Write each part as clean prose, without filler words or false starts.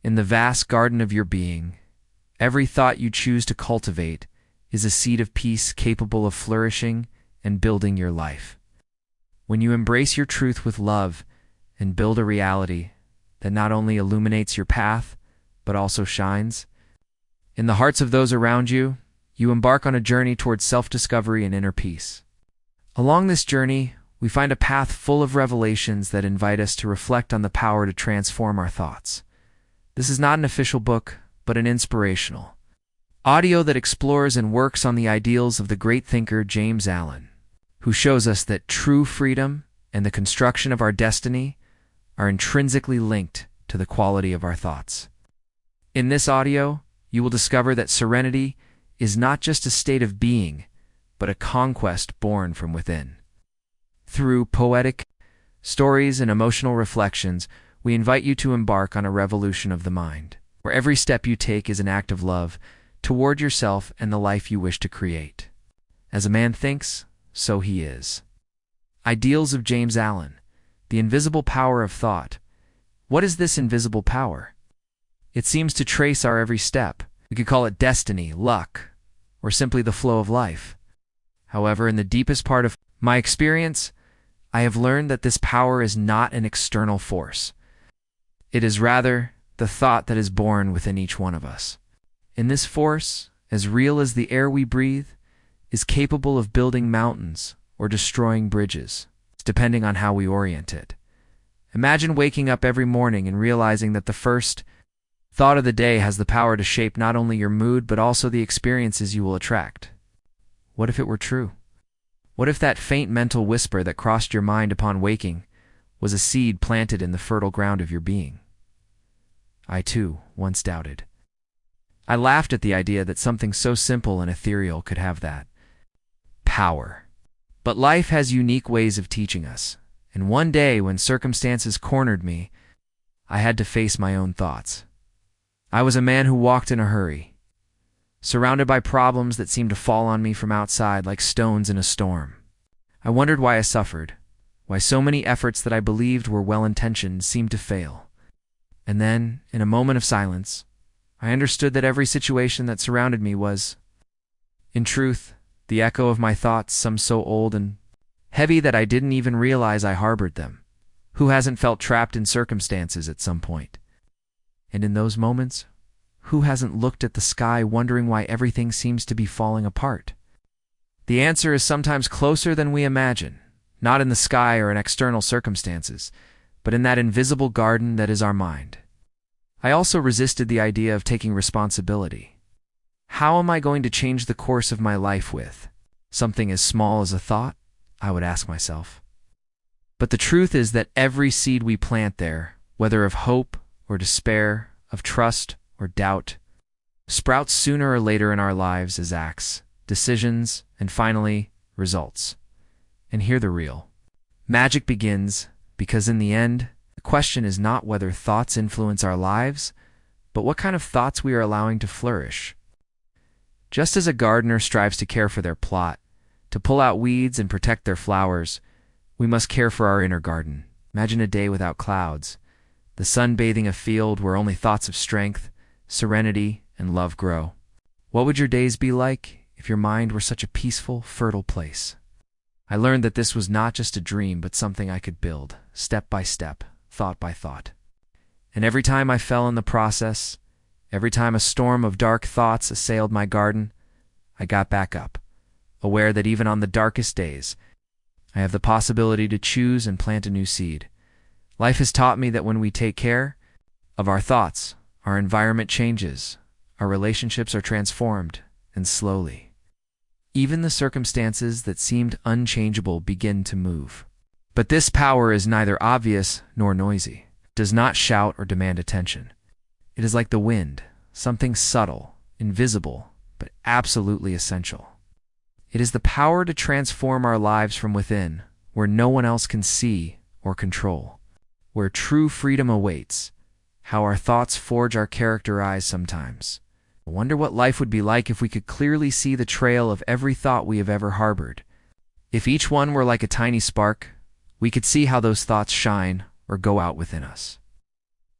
In the vast garden of your being, every thought you choose to cultivate is a seed of peace capable of flourishing and building your life. When you embrace your truth with love and build a reality that not only illuminates your path, but also shines in the hearts of those around you, you embark on a journey towards self-discovery and inner peace. Along this journey, we find a path full of revelations that invite us to reflect on the power to transform our thoughts. This is not an official book, but an inspirational audio that explores and works on the ideals of the great thinker James Allen, who shows us that true freedom and the construction of our destiny are intrinsically linked to the quality of our thoughts. In this audio, you will discover that serenity is not just a state of being, but a conquest born from within. Through poetic stories and emotional reflections, we invite you to embark on a revolution of the mind, where every step you take is an act of love toward yourself and the life you wish to create. As a man thinks, so he is. Ideals of James Allen. The invisible power of thought. What is this invisible power? It seems to trace our every step. We could call it destiny, luck, or simply the flow of life. However, in the deepest part of my experience, I have learned that this power is not an external force. It is rather the thought that is born within each one of us. And this force, as real as the air we breathe, is capable of building mountains or destroying bridges, depending on how we orient it. Imagine waking up every morning and realizing that the first thought of the day has the power to shape not only your mood but also the experiences you will attract. What if it were true? What if that faint mental whisper that crossed your mind upon waking was a seed planted in the fertile ground of your being? I, too, once doubted. I laughed at the idea that something so simple and ethereal could have that power. But life has unique ways of teaching us, and one day when circumstances cornered me, I had to face my own thoughts. I was a man who walked in a hurry, surrounded by problems that seemed to fall on me from outside like stones in a storm. I wondered why I suffered, why so many efforts that I believed were well-intentioned seemed to fail. And then, in a moment of silence, I understood that every situation that surrounded me was, in truth, the echo of my thoughts, some so old and heavy that I didn't even realize I harbored them. Who hasn't felt trapped in circumstances at some point? And in those moments, who hasn't looked at the sky wondering why everything seems to be falling apart? The answer is sometimes closer than we imagine, not in the sky or in external circumstances, but in that invisible garden that is our mind. I also resisted the idea of taking responsibility. How am I going to change the course of my life with something as small as a thought? I would ask myself. But the truth is that every seed we plant there, whether of hope or despair, of trust or doubt, sprouts sooner or later in our lives as acts, decisions, and finally, results. And here the real magic begins, because in the end, the question is not whether thoughts influence our lives, but what kind of thoughts we are allowing to flourish. Just as a gardener strives to care for their plot, to pull out weeds and protect their flowers, we must care for our inner garden. Imagine a day without clouds, the sun bathing a field where only thoughts of strength, serenity, and love grow. What would your days be like if your mind were such a peaceful, fertile place? I learned that this was not just a dream, but something I could build, step by step, thought by thought. And every time I fell in the process, every time a storm of dark thoughts assailed my garden, I got back up, aware that even on the darkest days, I have the possibility to choose and plant a new seed. Life has taught me that when we take care of our thoughts, our environment changes, our relationships are transformed, and slowly, even the circumstances that seemed unchangeable begin to move. But this power is neither obvious nor noisy, does not shout or demand attention. It is like the wind, something subtle, invisible, but absolutely essential. It is the power to transform our lives from within, where no one else can see or control, where true freedom awaits, how our thoughts forge our character eyes sometimes. I wonder what life would be like if we could clearly see the trail of every thought we have ever harbored. If each one were like a tiny spark, we could see how those thoughts shine or go out within us.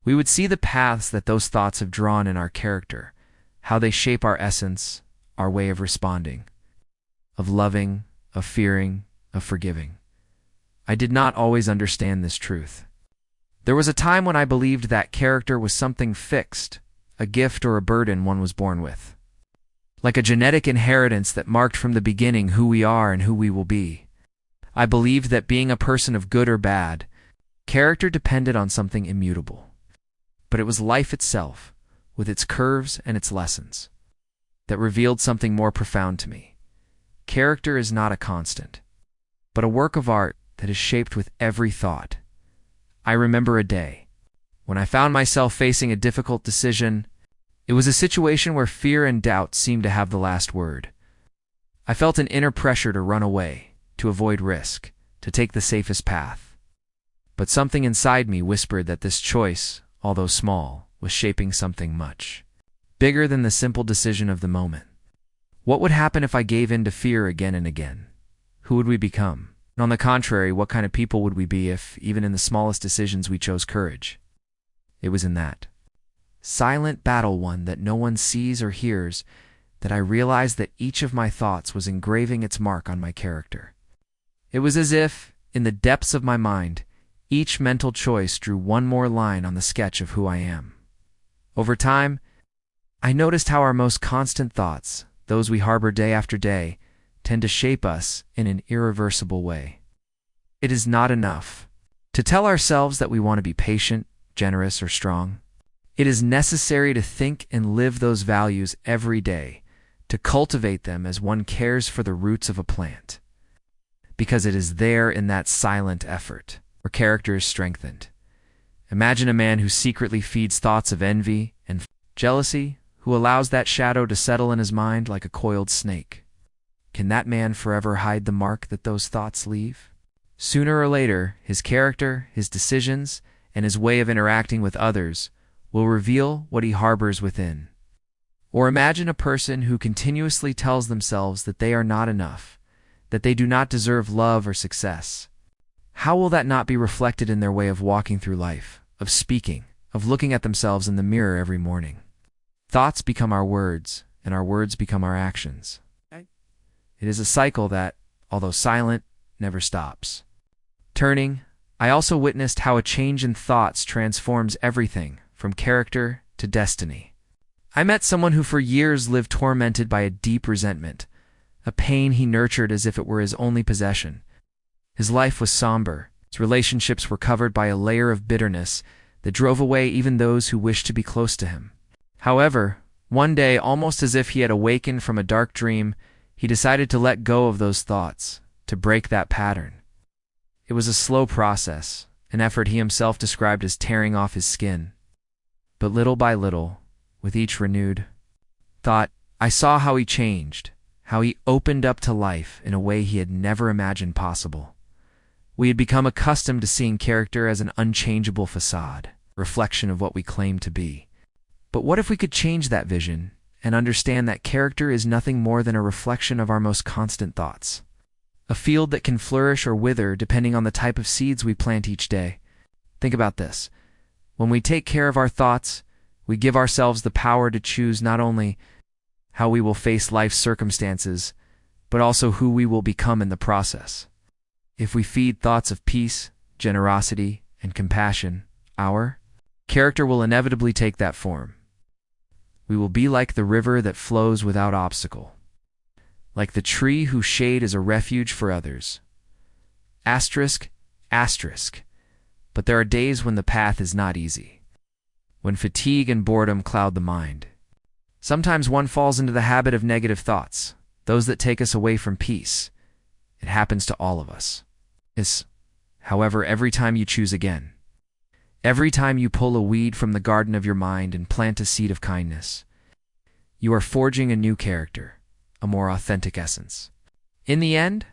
We would see the paths that those thoughts have drawn in our character, how they shape our essence, our way of responding, of loving, of fearing, of forgiving. I did not always understand this truth. There was a time when I believed that character was something fixed, a gift or a burden one was born with, like a genetic inheritance that marked from the beginning who we are and who we will be. I believed that being a person of good or bad, character depended on something immutable. But it was life itself, with its curves and its lessons, that revealed something more profound to me. Character is not a constant, but a work of art that is shaped with every thought. I remember a day when I found myself facing a difficult decision. It was a situation where fear and doubt seemed to have the last word. I felt an inner pressure to run away, to avoid risk, to take the safest path. But something inside me whispered that this choice, although small, was shaping something much bigger than the simple decision of the moment. What would happen if I gave in to fear again and again? Who would we become? And on the contrary, what kind of people would we be if, even in the smallest decisions, we chose courage? It was in that silent battle one that no one sees or hears that I realized that each of my thoughts was engraving its mark on my character. It was as if, in the depths of my mind, each mental choice drew one more line on the sketch of who I am. Over time, I noticed how our most constant thoughts, those we harbor day after day, tend to shape us in an irreversible way. It is not enough to tell ourselves that we want to be patient, generous, or strong. It is necessary to think and live those values every day, to cultivate them as one cares for the roots of a plant. Because it is there in that silent effort where character is strengthened. Imagine a man who secretly feeds thoughts of envy and jealousy, who allows that shadow to settle in his mind like a coiled snake. Can that man forever hide the mark that those thoughts leave? Sooner or later, his character, his decisions, and his way of interacting with others will reveal what he harbors within. Or imagine a person who continuously tells themselves that they are not enough, that they do not deserve love or success. How will that not be reflected in their way of walking through life, of speaking, of looking at themselves in the mirror every morning? Thoughts become our words, and our words become our actions. It is a cycle that, although silent, never stops. Turning, I also witnessed how a change in thoughts transforms everything, from character to destiny. I met someone who for years lived tormented by a deep resentment, a pain he nurtured as if it were his only possession. His life was somber. His relationships were covered by a layer of bitterness that drove away even those who wished to be close to him. However, one day, almost as if he had awakened from a dark dream, he decided to let go of those thoughts, to break that pattern. It was a slow process, an effort he himself described as tearing off his skin. But little by little, with each renewed thought, I saw how he changed, how he opened up to life in a way he had never imagined possible. We had become accustomed to seeing character as an unchangeable facade, reflection of what we claim to be. But what if we could change that vision and understand that character is nothing more than a reflection of our most constant thoughts? A field that can flourish or wither depending on the type of seeds we plant each day. Think about this. When we take care of our thoughts, we give ourselves the power to choose not only how we will face life's circumstances, but also who we will become in the process. If we feed thoughts of peace, generosity, and compassion, our character will inevitably take that form. We will be like the river that flows without obstacle, like the tree whose shade is a refuge for others. Asterisk, asterisk. But there are days when the path is not easy, when fatigue and boredom cloud the mind. Sometimes one falls into the habit of negative thoughts, those that take us away from peace. It happens to all of us. However, every time you choose again, every time you pull a weed from the garden of your mind and plant a seed of kindness, you are forging a new character, a more authentic essence. In the end,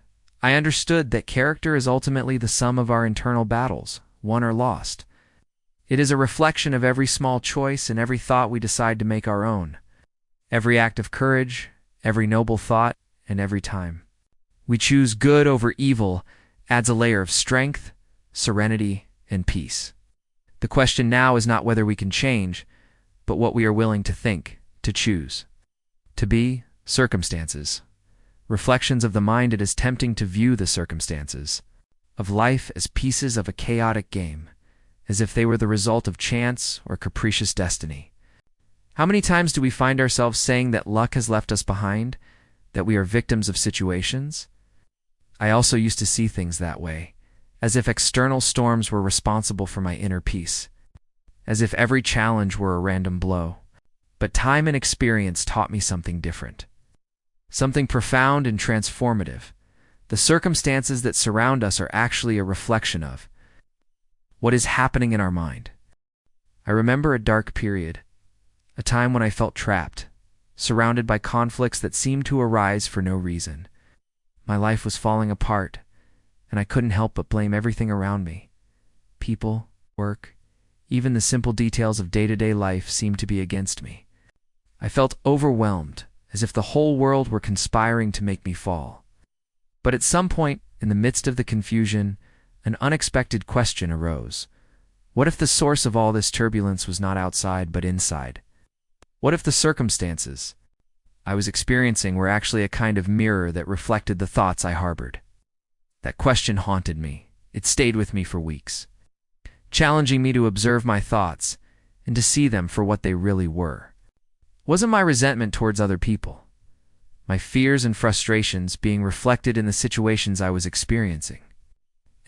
I understood that character is ultimately the sum of our internal battles, won or lost. It is a reflection of every small choice and every thought we decide to make our own, every act of courage, every noble thought, and every time we choose good over evil adds a layer of strength, serenity, and peace. The question now is not whether we can change, but what we are willing to think, to choose. To be circumstances. Reflections of the mind. It is tempting to view the circumstances of life as pieces of a chaotic game, as if they were the result of chance or capricious destiny. How many times do we find ourselves saying that luck has left us behind, that we are victims of situations? I also used to see things that way, as if external storms were responsible for my inner peace, as if every challenge were a random blow. But time and experience taught me something different, something profound and transformative. The circumstances that surround us are actually a reflection of what is happening in our mind. I remember a dark period, a time when I felt trapped, surrounded by conflicts that seemed to arise for no reason. My life was falling apart, and I couldn't help but blame everything around me. People, work, even the simple details of day-to-day life seemed to be against me. I felt overwhelmed, as if the whole world were conspiring to make me fall. But at some point, in the midst of the confusion, an unexpected question arose. What if the source of all this turbulence was not outside but inside? What if the circumstances I was experiencing were actually a kind of mirror that reflected the thoughts I harbored? That question haunted me. It stayed with me for weeks, challenging me to observe my thoughts and to see them for what they really were. Wasn't my resentment towards other people, my fears and frustrations being reflected in the situations I was experiencing?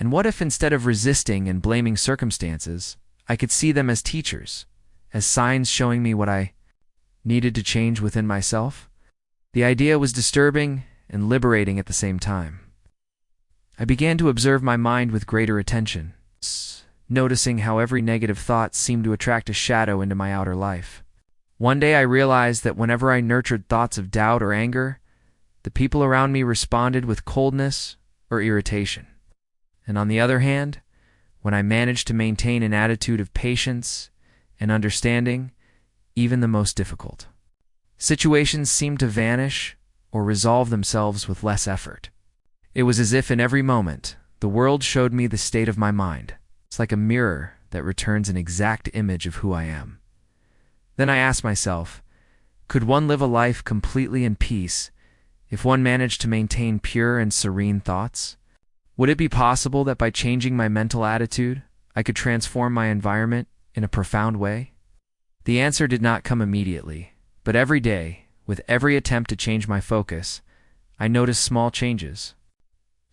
And what if instead of resisting and blaming circumstances, I could see them as teachers, as signs showing me what I needed to change within myself? The idea was disturbing and liberating at the same time. I began to observe my mind with greater attention, noticing how every negative thought seemed to attract a shadow into my outer life. One day I realized that whenever I nurtured thoughts of doubt or anger, the people around me responded with coldness or irritation. And on the other hand, when I managed to maintain an attitude of patience and understanding, even the most difficult situations seemed to vanish or resolve themselves with less effort. It was as if in every moment, the world showed me the state of my mind. It's like a mirror that returns an exact image of who I am. Then I asked myself, could one live a life completely in peace if one managed to maintain pure and serene thoughts? Would it be possible that by changing my mental attitude, I could transform my environment in a profound way? The answer did not come immediately, but every day, with every attempt to change my focus, I noticed small changes.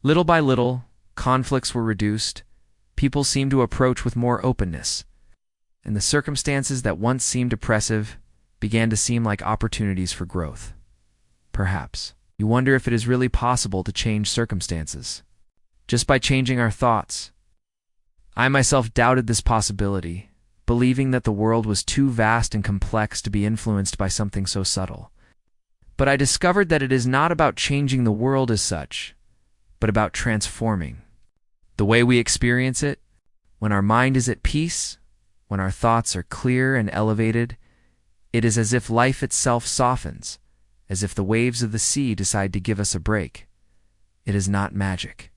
Little by little, conflicts were reduced, people seemed to approach with more openness, and the circumstances that once seemed oppressive began to seem like opportunities for growth. Perhaps you wonder if it is really possible to change circumstances just by changing our thoughts. I myself doubted this possibility, believing that the world was too vast and complex to be influenced by something so subtle. But I discovered that it is not about changing the world as such, but about transforming the way we experience it. When our mind is at peace, when our thoughts are clear and elevated, it is as if life itself softens, as if the waves of the sea decide to give us a break. It is not magic.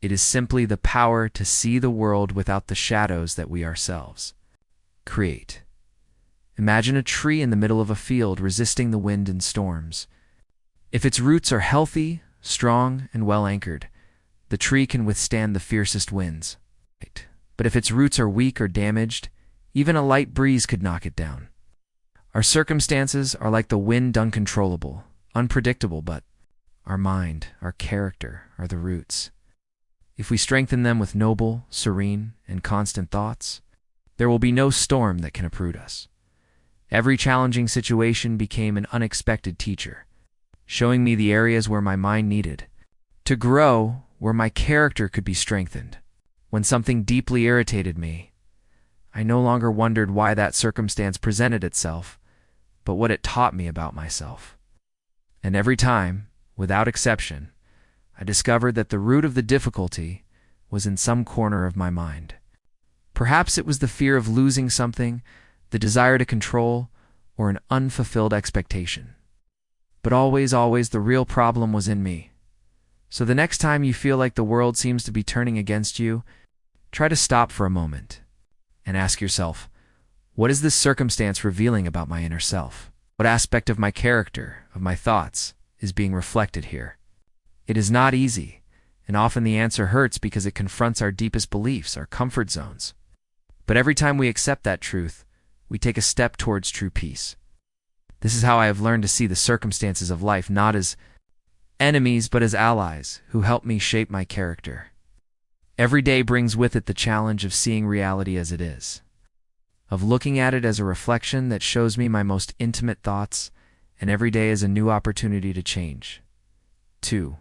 It is simply the power to see the world without the shadows that we ourselves create. Imagine a tree in the middle of a field resisting the wind and storms. If its roots are healthy, strong, and well anchored, the tree can withstand the fiercest winds. But if its roots are weak or damaged, even a light breeze could knock it down. Our circumstances are like the wind, uncontrollable, unpredictable, but our mind, our character, are the roots. If we strengthen them with noble, serene, and constant thoughts, there will be no storm that can uproot us. Every challenging situation became an unexpected teacher, showing me the areas where my mind needed to grow, where my character could be strengthened. When something deeply irritated me, I no longer wondered why that circumstance presented itself, but what it taught me about myself. And every time, without exception, I discovered that the root of the difficulty was in some corner of my mind. Perhaps it was the fear of losing something, the desire to control, or an unfulfilled expectation. But always, the real problem was in me. So the next time you feel like the world seems to be turning against you, try to stop for a moment. and ask yourself, what is this circumstance revealing about my inner self? What aspect of my character, of my thoughts, is being reflected here? It is not easy, and often the answer hurts because it confronts our deepest beliefs, our comfort zones. But every time we accept that truth, we take a step towards true peace. This is how I have learned to see the circumstances of life not as enemies but as allies who help me shape my character. Every day brings with it the challenge of seeing reality as it is, of looking at it as a reflection that shows me my most intimate thoughts, and every day is a new opportunity to change. 2.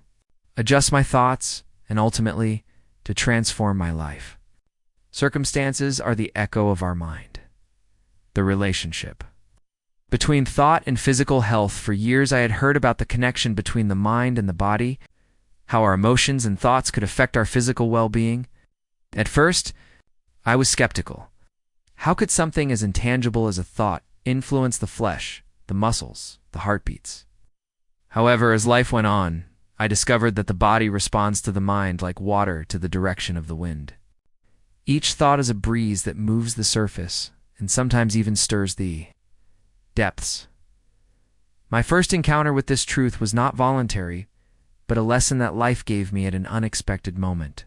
Adjust my thoughts, and ultimately, to transform my life. Circumstances are the echo of our mind. The relationship between thought and physical health. For years I had heard about the connection between the mind and the body, how our emotions and thoughts could affect our physical well-being. At first, I was skeptical. How could something as intangible as a thought influence the flesh, the muscles, the heartbeats? However, as life went on, I discovered that the body responds to the mind like water to the direction of the wind. Each thought is a breeze that moves the surface and sometimes even stirs the depths. My first encounter with this truth was not voluntary, but a lesson that life gave me at an unexpected moment.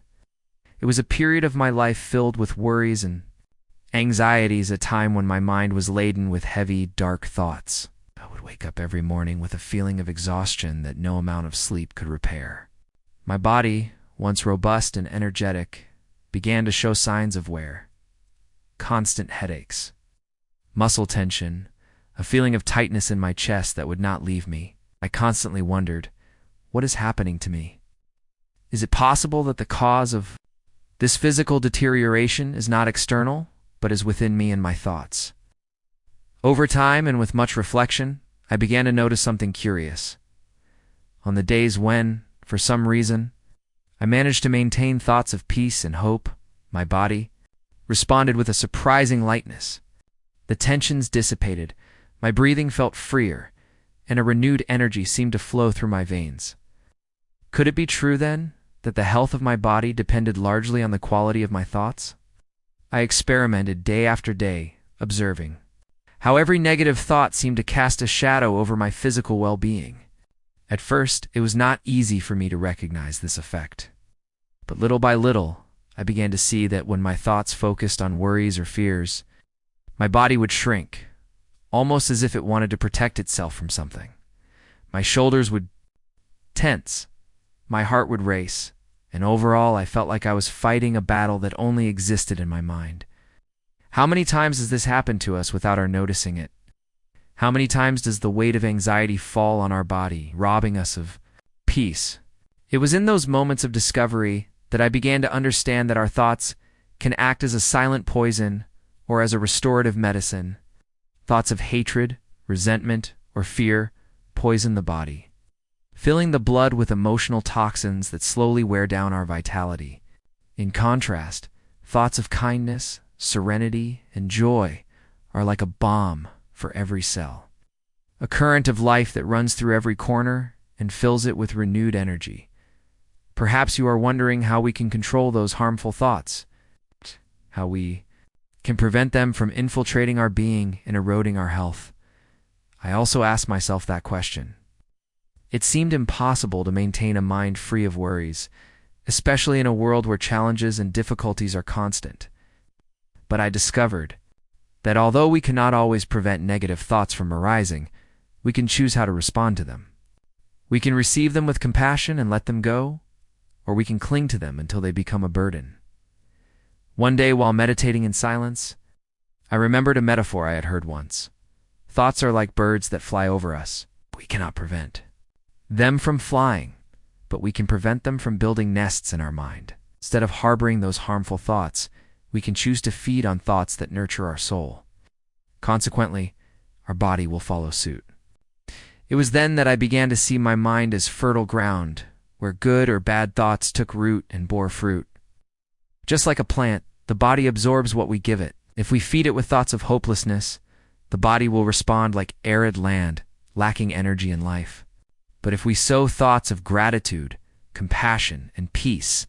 It was a period of my life filled with worries and anxieties, a time when my mind was laden with heavy, dark thoughts. I would wake up every morning with a feeling of exhaustion that no amount of sleep could repair. My body, once robust and energetic, began to show signs of wear. Constant headaches, muscle tension, a feeling of tightness in my chest that would not leave me. I constantly wondered, what is happening to me? Is it possible that the cause of this physical deterioration is not external, but is within me and my thoughts? Over time and with much reflection, I began to notice something curious. On the days when, for some reason, I managed to maintain thoughts of peace and hope, my body responded with a surprising lightness. The tensions dissipated, my breathing felt freer, and a renewed energy seemed to flow through my veins. Could it be true, then, that the health of my body depended largely on the quality of my thoughts? I experimented day after day, observing how every negative thought seemed to cast a shadow over my physical well-being. At first, it was not easy for me to recognize this effect. But little by little, I began to see that when my thoughts focused on worries or fears, my body would shrink, almost as if it wanted to protect itself from something. My shoulders would tense, my heart would race, and overall I felt like I was fighting a battle that only existed in my mind. How many times has this happened to us without our noticing it? How many times does the weight of anxiety fall on our body, robbing us of peace? It was in those moments of discovery that I began to understand that our thoughts can act as a silent poison or as a restorative medicine. Thoughts of hatred, resentment, or fear poison the body, filling the blood with emotional toxins that slowly wear down our vitality. In contrast, thoughts of kindness, serenity, and joy are like a balm for every cell, a current of life that runs through every corner and fills it with renewed energy. Perhaps you are wondering how we can control those harmful thoughts, how we can prevent them from infiltrating our being and eroding our health. I also asked myself that question. It seemed impossible to maintain a mind free of worries, especially in a world where challenges and difficulties are constant. But I discovered that although we cannot always prevent negative thoughts from arising, we can choose how to respond to them. We can receive them with compassion and let them go, or we can cling to them until they become a burden. One day, while meditating in silence, I remembered a metaphor I had heard once. Thoughts are like birds that fly over us. We cannot prevent them from flying, but we can prevent them from building nests in our mind. Instead of harboring those harmful thoughts, we can choose to feed on thoughts that nurture our soul. Consequently, our body will follow suit. It was then that I began to see my mind as fertile ground, where good or bad thoughts took root and bore fruit. Just like a plant, the body absorbs what we give it. If we feed it with thoughts of hopelessness, the body will respond like arid land, lacking energy and life. But if we sow thoughts of gratitude, compassion, and peace,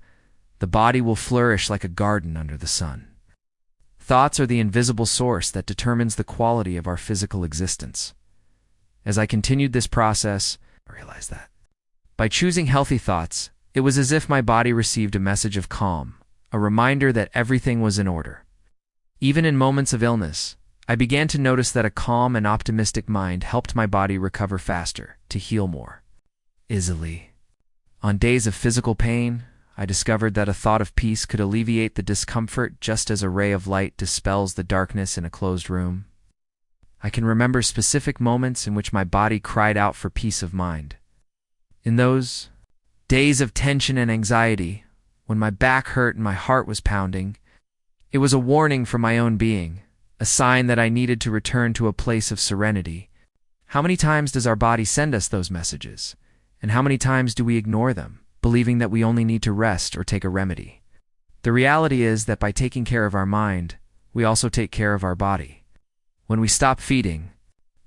the body will flourish like a garden under the sun. Thoughts are the invisible source that determines the quality of our physical existence. As I continued this process, I realized that by choosing healthy thoughts, it was as if my body received a message of calm, a reminder that everything was in order. Even in moments of illness, I began to notice that a calm and optimistic mind helped my body recover faster, to heal more easily. On days of physical pain, I discovered that a thought of peace could alleviate the discomfort just as a ray of light dispels the darkness in a closed room. I can remember specific moments in which my body cried out for peace of mind. In those days of tension and anxiety, when my back hurt and my heart was pounding, it was a warning from my own being, a sign that I needed to return to a place of serenity. How many times does our body send us those messages? And how many times do we ignore them, believing that we only need to rest or take a remedy? The reality is that by taking care of our mind, we also take care of our body. When we stop feeding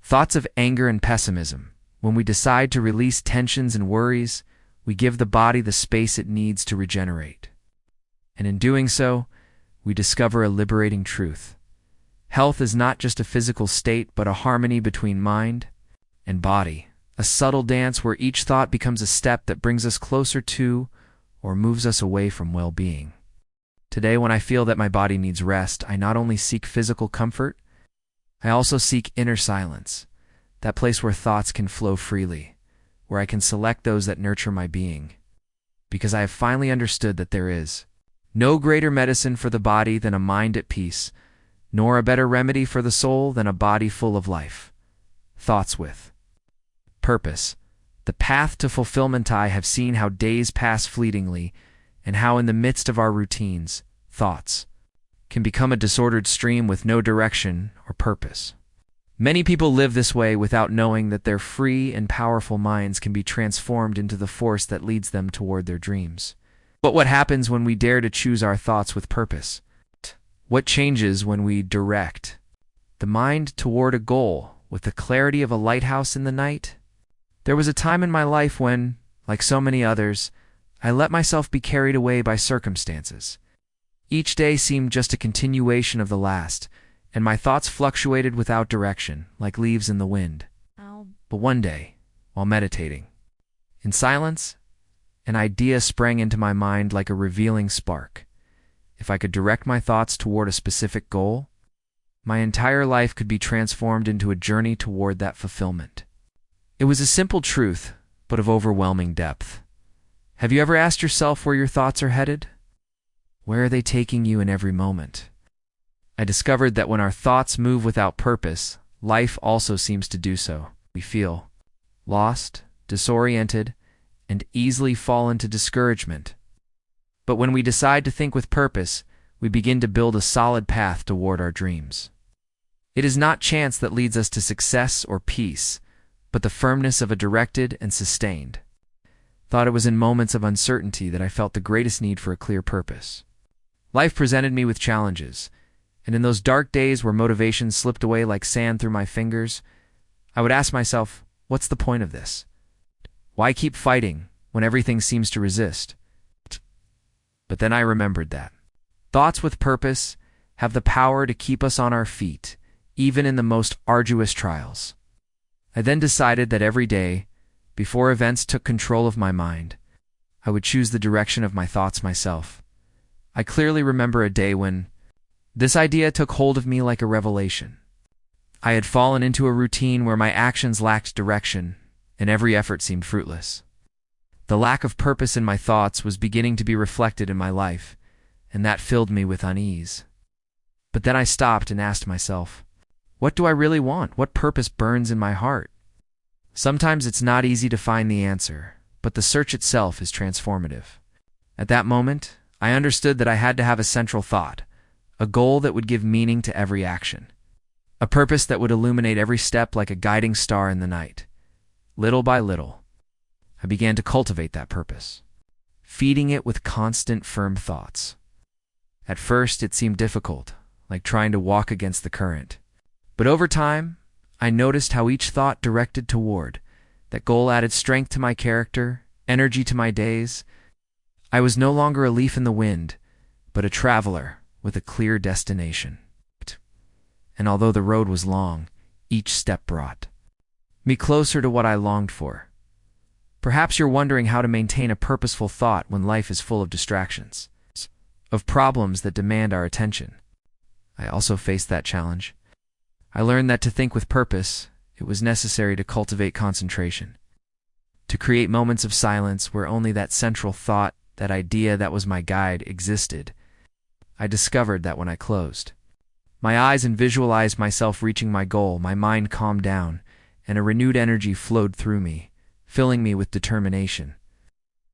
thoughts of anger and pessimism, when we decide to release tensions and worries, we give the body the space it needs to regenerate. And in doing so, we discover a liberating truth. Health is not just a physical state, but a harmony between mind and body. A subtle dance where each thought becomes a step that brings us closer to or moves us away from well-being. Today, when I feel that my body needs rest, I not only seek physical comfort, I also seek inner silence, that place where thoughts can flow freely, where I can select those that nurture my being. Because I have finally understood that there is no greater medicine for the body than a mind at peace, nor a better remedy for the soul than a body full of life. Thoughts with purpose. The path to fulfillment. I have seen how days pass fleetingly, and how in the midst of our routines, thoughts can become a disordered stream with no direction or purpose. Many people live this way without knowing that their free and powerful minds can be transformed into the force that leads them toward their dreams. But what happens when we dare to choose our thoughts with purpose? What changes when we direct the mind toward a goal with the clarity of a lighthouse in the night? There was a time in my life when, like so many others, I let myself be carried away by circumstances. Each day seemed just a continuation of the last, and my thoughts fluctuated without direction, like leaves in the wind. But one day, while meditating, in silence, an idea sprang into my mind like a revealing spark. If I could direct my thoughts toward a specific goal, my entire life could be transformed into a journey toward that fulfillment. It was a simple truth, but of overwhelming depth. Have you ever asked yourself where your thoughts are headed? Where are they taking you in every moment? I discovered that when our thoughts move without purpose, life also seems to do so. We feel lost, disoriented, and easily fall into discouragement. But when we decide to think with purpose, we begin to build a solid path toward our dreams. It is not chance that leads us to success or peace, but the firmness of a directed and sustained thought. It was in moments of uncertainty that I felt the greatest need for a clear purpose. Life presented me with challenges, and in those dark days where motivation slipped away like sand through my fingers, I would ask myself, what's the point of this? Why keep fighting when everything seems to resist? But then I remembered that thoughts with purpose have the power to keep us on our feet, even in the most arduous trials. I then decided that every day, before events took control of my mind, I would choose the direction of my thoughts myself. I clearly remember a day when this idea took hold of me like a revelation. I had fallen into a routine where my actions lacked direction, and every effort seemed fruitless. The lack of purpose in my thoughts was beginning to be reflected in my life, and that filled me with unease. But then I stopped and asked myself, what do I really want? What purpose burns in my heart? Sometimes it's not easy to find the answer, but the search itself is transformative. At that moment, I understood that I had to have a central thought, a goal that would give meaning to every action, a purpose that would illuminate every step like a guiding star in the night. Little by little, I began to cultivate that purpose, feeding it with constant, firm thoughts. At first, it seemed difficult, like trying to walk against the current. But over time, I noticed how each thought directed toward that goal added strength to my character, energy to my days. I was no longer a leaf in the wind, but a traveler with a clear destination. and although the road was long, each step brought me closer to what I longed for. Perhaps you're wondering how to maintain a purposeful thought when life is full of distractions, of problems that demand our attention. I also faced that challenge. I learned that to think with purpose, it was necessary to cultivate concentration, to create moments of silence where only that central thought, that idea that was my guide, existed. I discovered that when I closed my eyes and visualized myself reaching my goal, my mind calmed down, and a renewed energy flowed through me, filling me with determination.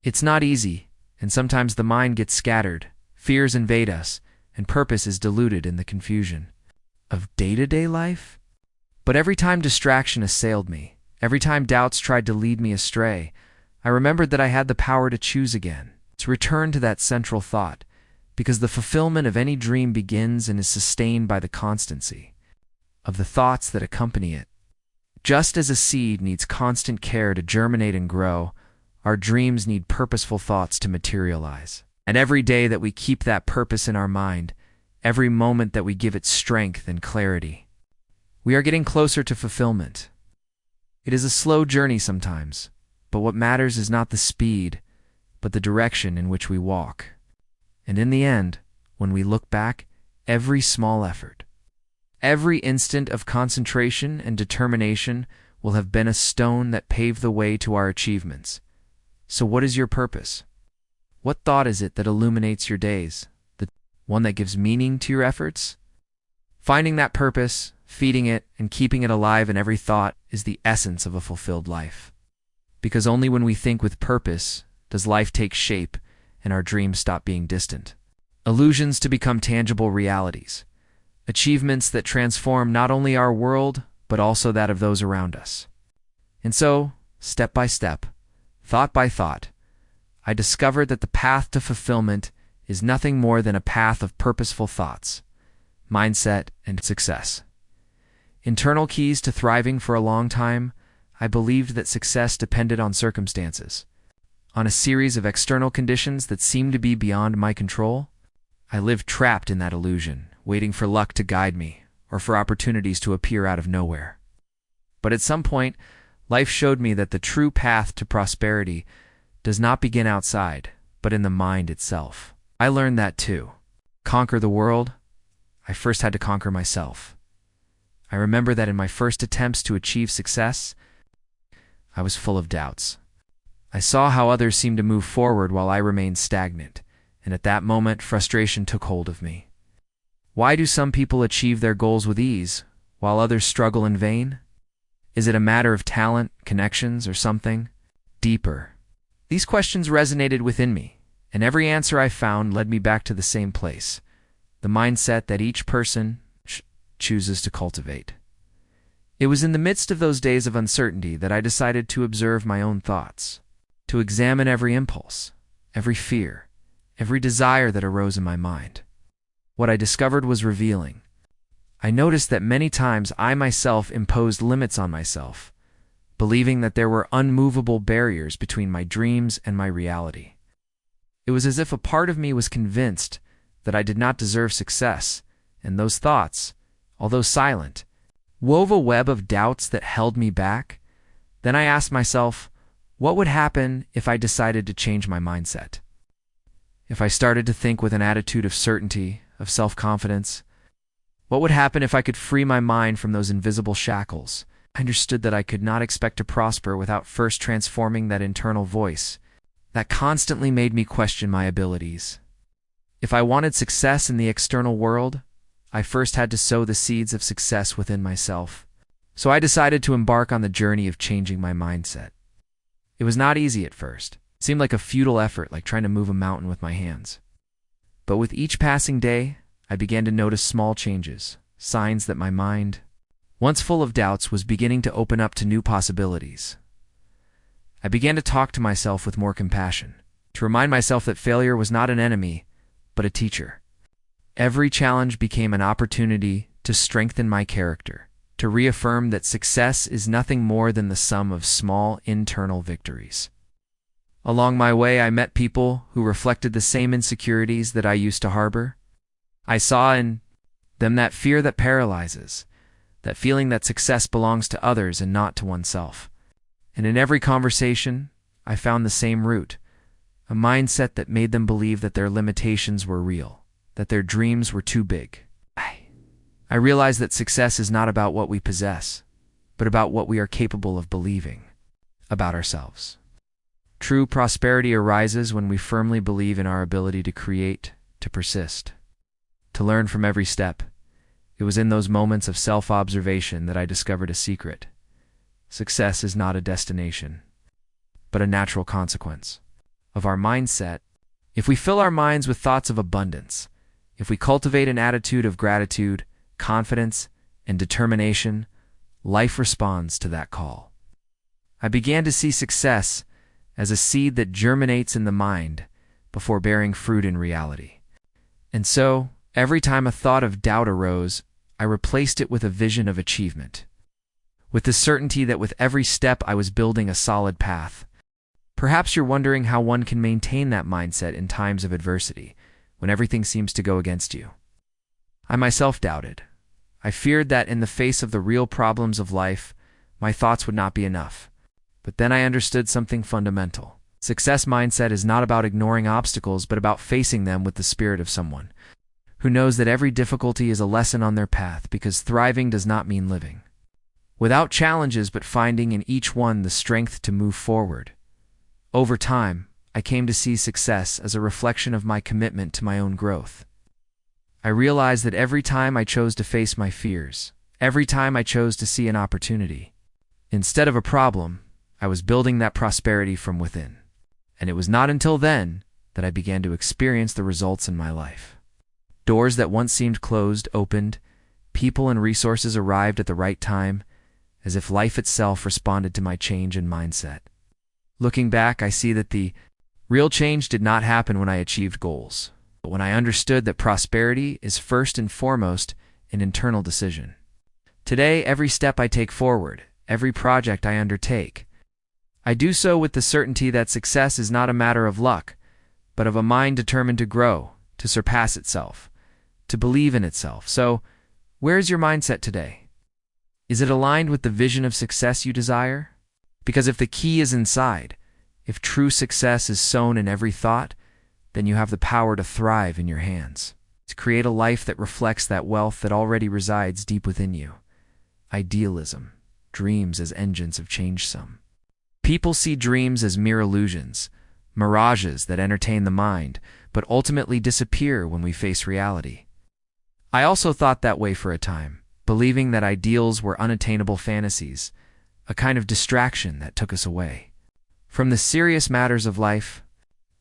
It's not easy, and sometimes the mind gets scattered, fears invade us, and purpose is diluted in the confusion of day-to-day life. But every time distraction assailed me, every time doubts tried to lead me astray, I remembered that I had the power to choose again, to return to that central thought, because the fulfillment of any dream begins and is sustained by the constancy of the thoughts that accompany it. Just as a seed needs constant care to germinate and grow, our dreams need purposeful thoughts to materialize. And every day that we keep that purpose in our mind, every moment that we give it strength and clarity, we are getting closer to fulfillment. It is a slow journey sometimes, but what matters is not the speed, but the direction in which we walk. And in the end, when we look back, every small effort, every instant of concentration and determination will have been a stone that paved the way to our achievements. So what is your purpose? What thought is it that illuminates your days? The one that gives meaning to your efforts? Finding that purpose, feeding it, and keeping it alive in every thought is the essence of a fulfilled life. Because only when we think with purpose does life take shape and our dreams stop being distant. Illusions to become tangible realities. Achievements that transform not only our world, but also that of those around us. And so, step by step, thought by thought, I discovered that the path to fulfillment is nothing more than a path of purposeful thoughts, mindset, and success. Internal keys to thriving. For a long time, I believed that success depended on circumstances, on a series of external conditions that seemed to be beyond my control. I lived trapped in that illusion, waiting for luck to guide me, or for opportunities to appear out of nowhere. But at some point, life showed me that the true path to prosperity does not begin outside, but in the mind itself. I learned that too. Conquer the world, I first had to conquer myself. I remember that in my first attempts to achieve success, I was full of doubts. I saw how others seemed to move forward while I remained stagnant, and at that moment, frustration took hold of me. Why do some people achieve their goals with ease, while others struggle in vain? Is it a matter of talent, connections, or something deeper? These questions resonated within me, and every answer I found led me back to the same place, the mindset that each person chooses to cultivate. It was in the midst of those days of uncertainty that I decided to observe my own thoughts, to examine every impulse, every fear, every desire that arose in my mind. What I discovered was revealing. I noticed that many times I myself imposed limits on myself, believing that there were unmovable barriers between my dreams and my reality. It was as if a part of me was convinced that I did not deserve success, and those thoughts, although silent, wove a web of doubts that held me back. Then I asked myself, what would happen if I decided to change my mindset? If I started to think with an attitude of certainty, of self-confidence? What would happen if I could free my mind from those invisible shackles? I understood that I could not expect to prosper without first transforming that internal voice that constantly made me question my abilities. If I wanted success in the external world, I first had to sow the seeds of success within myself. So I decided to embark on the journey of changing my mindset. It was not easy at first. It seemed like a futile effort, like trying to move a mountain with my hands. But with each passing day, I began to notice small changes, signs that my mind, once full of doubts, was beginning to open up to new possibilities. I began to talk to myself with more compassion, to remind myself that failure was not an enemy, but a teacher. Every challenge became an opportunity to strengthen my character, to reaffirm that success is nothing more than the sum of small internal victories. Along my way, I met people who reflected the same insecurities that I used to harbor. I saw in them that fear that paralyzes, that feeling that success belongs to others and not to oneself. And in every conversation, I found the same root, a mindset that made them believe that their limitations were real, that their dreams were too big. I realized that success is not about what we possess, but about what we are capable of believing about ourselves. True prosperity arises when we firmly believe in our ability to create, to persist, to learn from every step. It was in those moments of self-observation that I discovered a secret. Success is not a destination, but a natural consequence of our mindset. If we fill our minds with thoughts of abundance, if we cultivate an attitude of gratitude, confidence, and determination, life responds to that call. I began to see success as a seed that germinates in the mind before bearing fruit in reality. And so, every time a thought of doubt arose, I replaced it with a vision of achievement, with the certainty that with every step I was building a solid path. Perhaps you're wondering how one can maintain that mindset in times of adversity, when everything seems to go against you. I myself doubted. I feared that in the face of the real problems of life, my thoughts would not be enough. But then I understood something fundamental. Success mindset is not about ignoring obstacles, but about facing them with the spirit of someone who knows that every difficulty is a lesson on their path, because thriving does not mean living without challenges, but finding in each one the strength to move forward. Over time, I came to see success as a reflection of my commitment to my own growth. I realized that every time I chose to face my fears, every time I chose to see an opportunity instead of a problem, I was building that prosperity from within. And it was not until then that I began to experience the results in my life. Doors that once seemed closed opened, people and resources arrived at the right time, as if life itself responded to my change in mindset. Looking back, I see that the real change did not happen when I achieved goals, but when I understood that prosperity is first and foremost an internal decision. Today, every step I take forward, every project I undertake, I do so with the certainty that success is not a matter of luck, but of a mind determined to grow, to surpass itself, to believe in itself. So, where's your mindset today? Is it aligned with the vision of success you desire? Because if the key is inside, if true success is sown in every thought, then you have the power to thrive in your hands, to create a life that reflects that wealth that already resides deep within you. Idealism, dreams as engines of change. Some people see dreams as mere illusions, mirages that entertain the mind, but ultimately disappear when we face reality. I also thought that way for a time, believing that ideals were unattainable fantasies, a kind of distraction that took us away from the serious matters of life.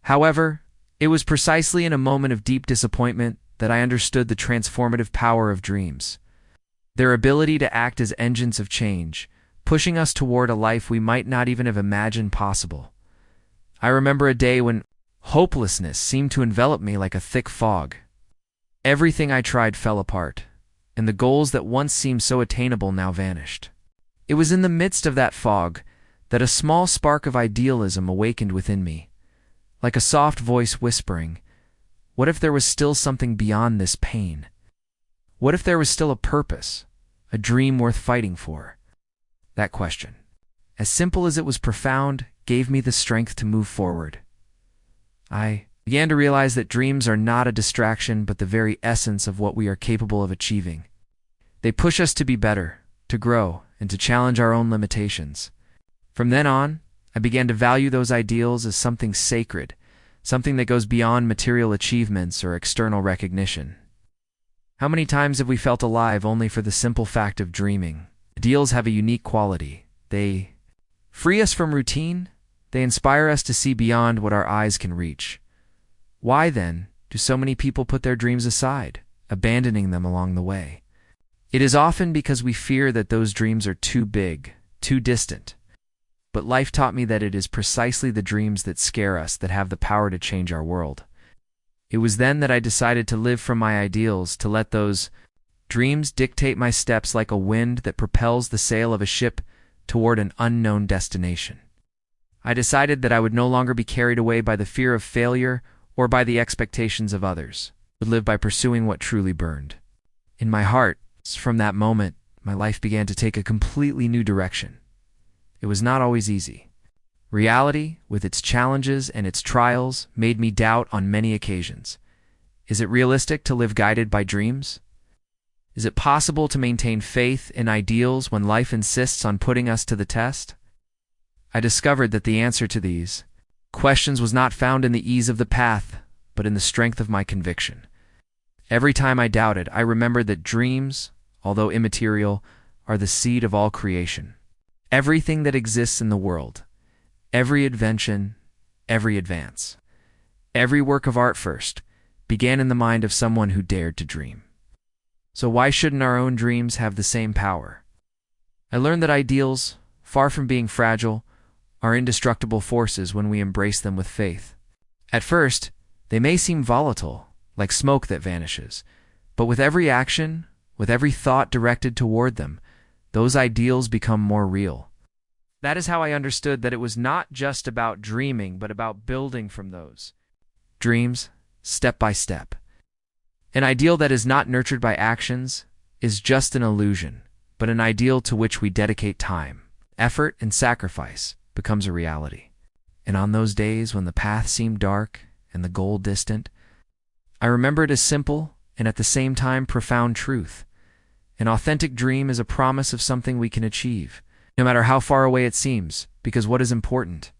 However, it was precisely in a moment of deep disappointment that I understood the transformative power of dreams, their ability to act as engines of change, pushing us toward a life we might not even have imagined possible. I remember a day when hopelessness seemed to envelop me like a thick fog. Everything I tried fell apart, and the goals that once seemed so attainable now vanished. It was in the midst of that fog that a small spark of idealism awakened within me, like a soft voice whispering, what if there was still something beyond this pain? What if there was still a purpose, a dream worth fighting for? That question, as simple as it was profound, gave me the strength to move forward. I began to realize that dreams are not a distraction, but the very essence of what we are capable of achieving. They push us to be better, to grow, and to challenge our own limitations. From then on, I began to value those ideals as something sacred, something that goes beyond material achievements or external recognition. How many times have we felt alive only for the simple fact of dreaming? Ideals have a unique quality. They free us from routine. They inspire us to see beyond what our eyes can reach. Why, then, do so many people put their dreams aside, abandoning them along the way? It is often because we fear that those dreams are too big, too distant. But life taught me that it is precisely the dreams that scare us that have the power to change our world. It was then that I decided to live from my ideals, to let those dreams dictate my steps like a wind that propels the sail of a ship toward an unknown destination. I decided that I would no longer be carried away by the fear of failure or by the expectations of others, but live by pursuing what truly burned. In my heart, from that moment, my life began to take a completely new direction. It was not always easy. Reality, with its challenges and its trials, made me doubt on many occasions. Is it realistic to live guided by dreams? Is it possible to maintain faith in ideals when life insists on putting us to the test? I discovered that the answer to these questions was not found in the ease of the path, but in the strength of my conviction. Every time I doubted, I remembered that dreams, although immaterial, are the seed of all creation. Everything that exists in the world, every invention, every advance, every work of art first, began in the mind of someone who dared to dream. So why shouldn't our own dreams have the same power? I learned that ideals, far from being fragile, are indestructible forces when we embrace them with faith. At first, they may seem volatile, like smoke that vanishes, but with every action, with every thought directed toward them, those ideals become more real. That is how I understood that it was not just about dreaming, but about building from those dreams, step by step. An ideal that is not nurtured by actions is just an illusion, but an ideal to which we dedicate time, effort, and sacrifice becomes a reality. And on those days when the path seemed dark and the goal distant, I remembered a simple and at the same time profound truth. An authentic dream is a promise of something we can achieve, no matter how far away it seems, because what is important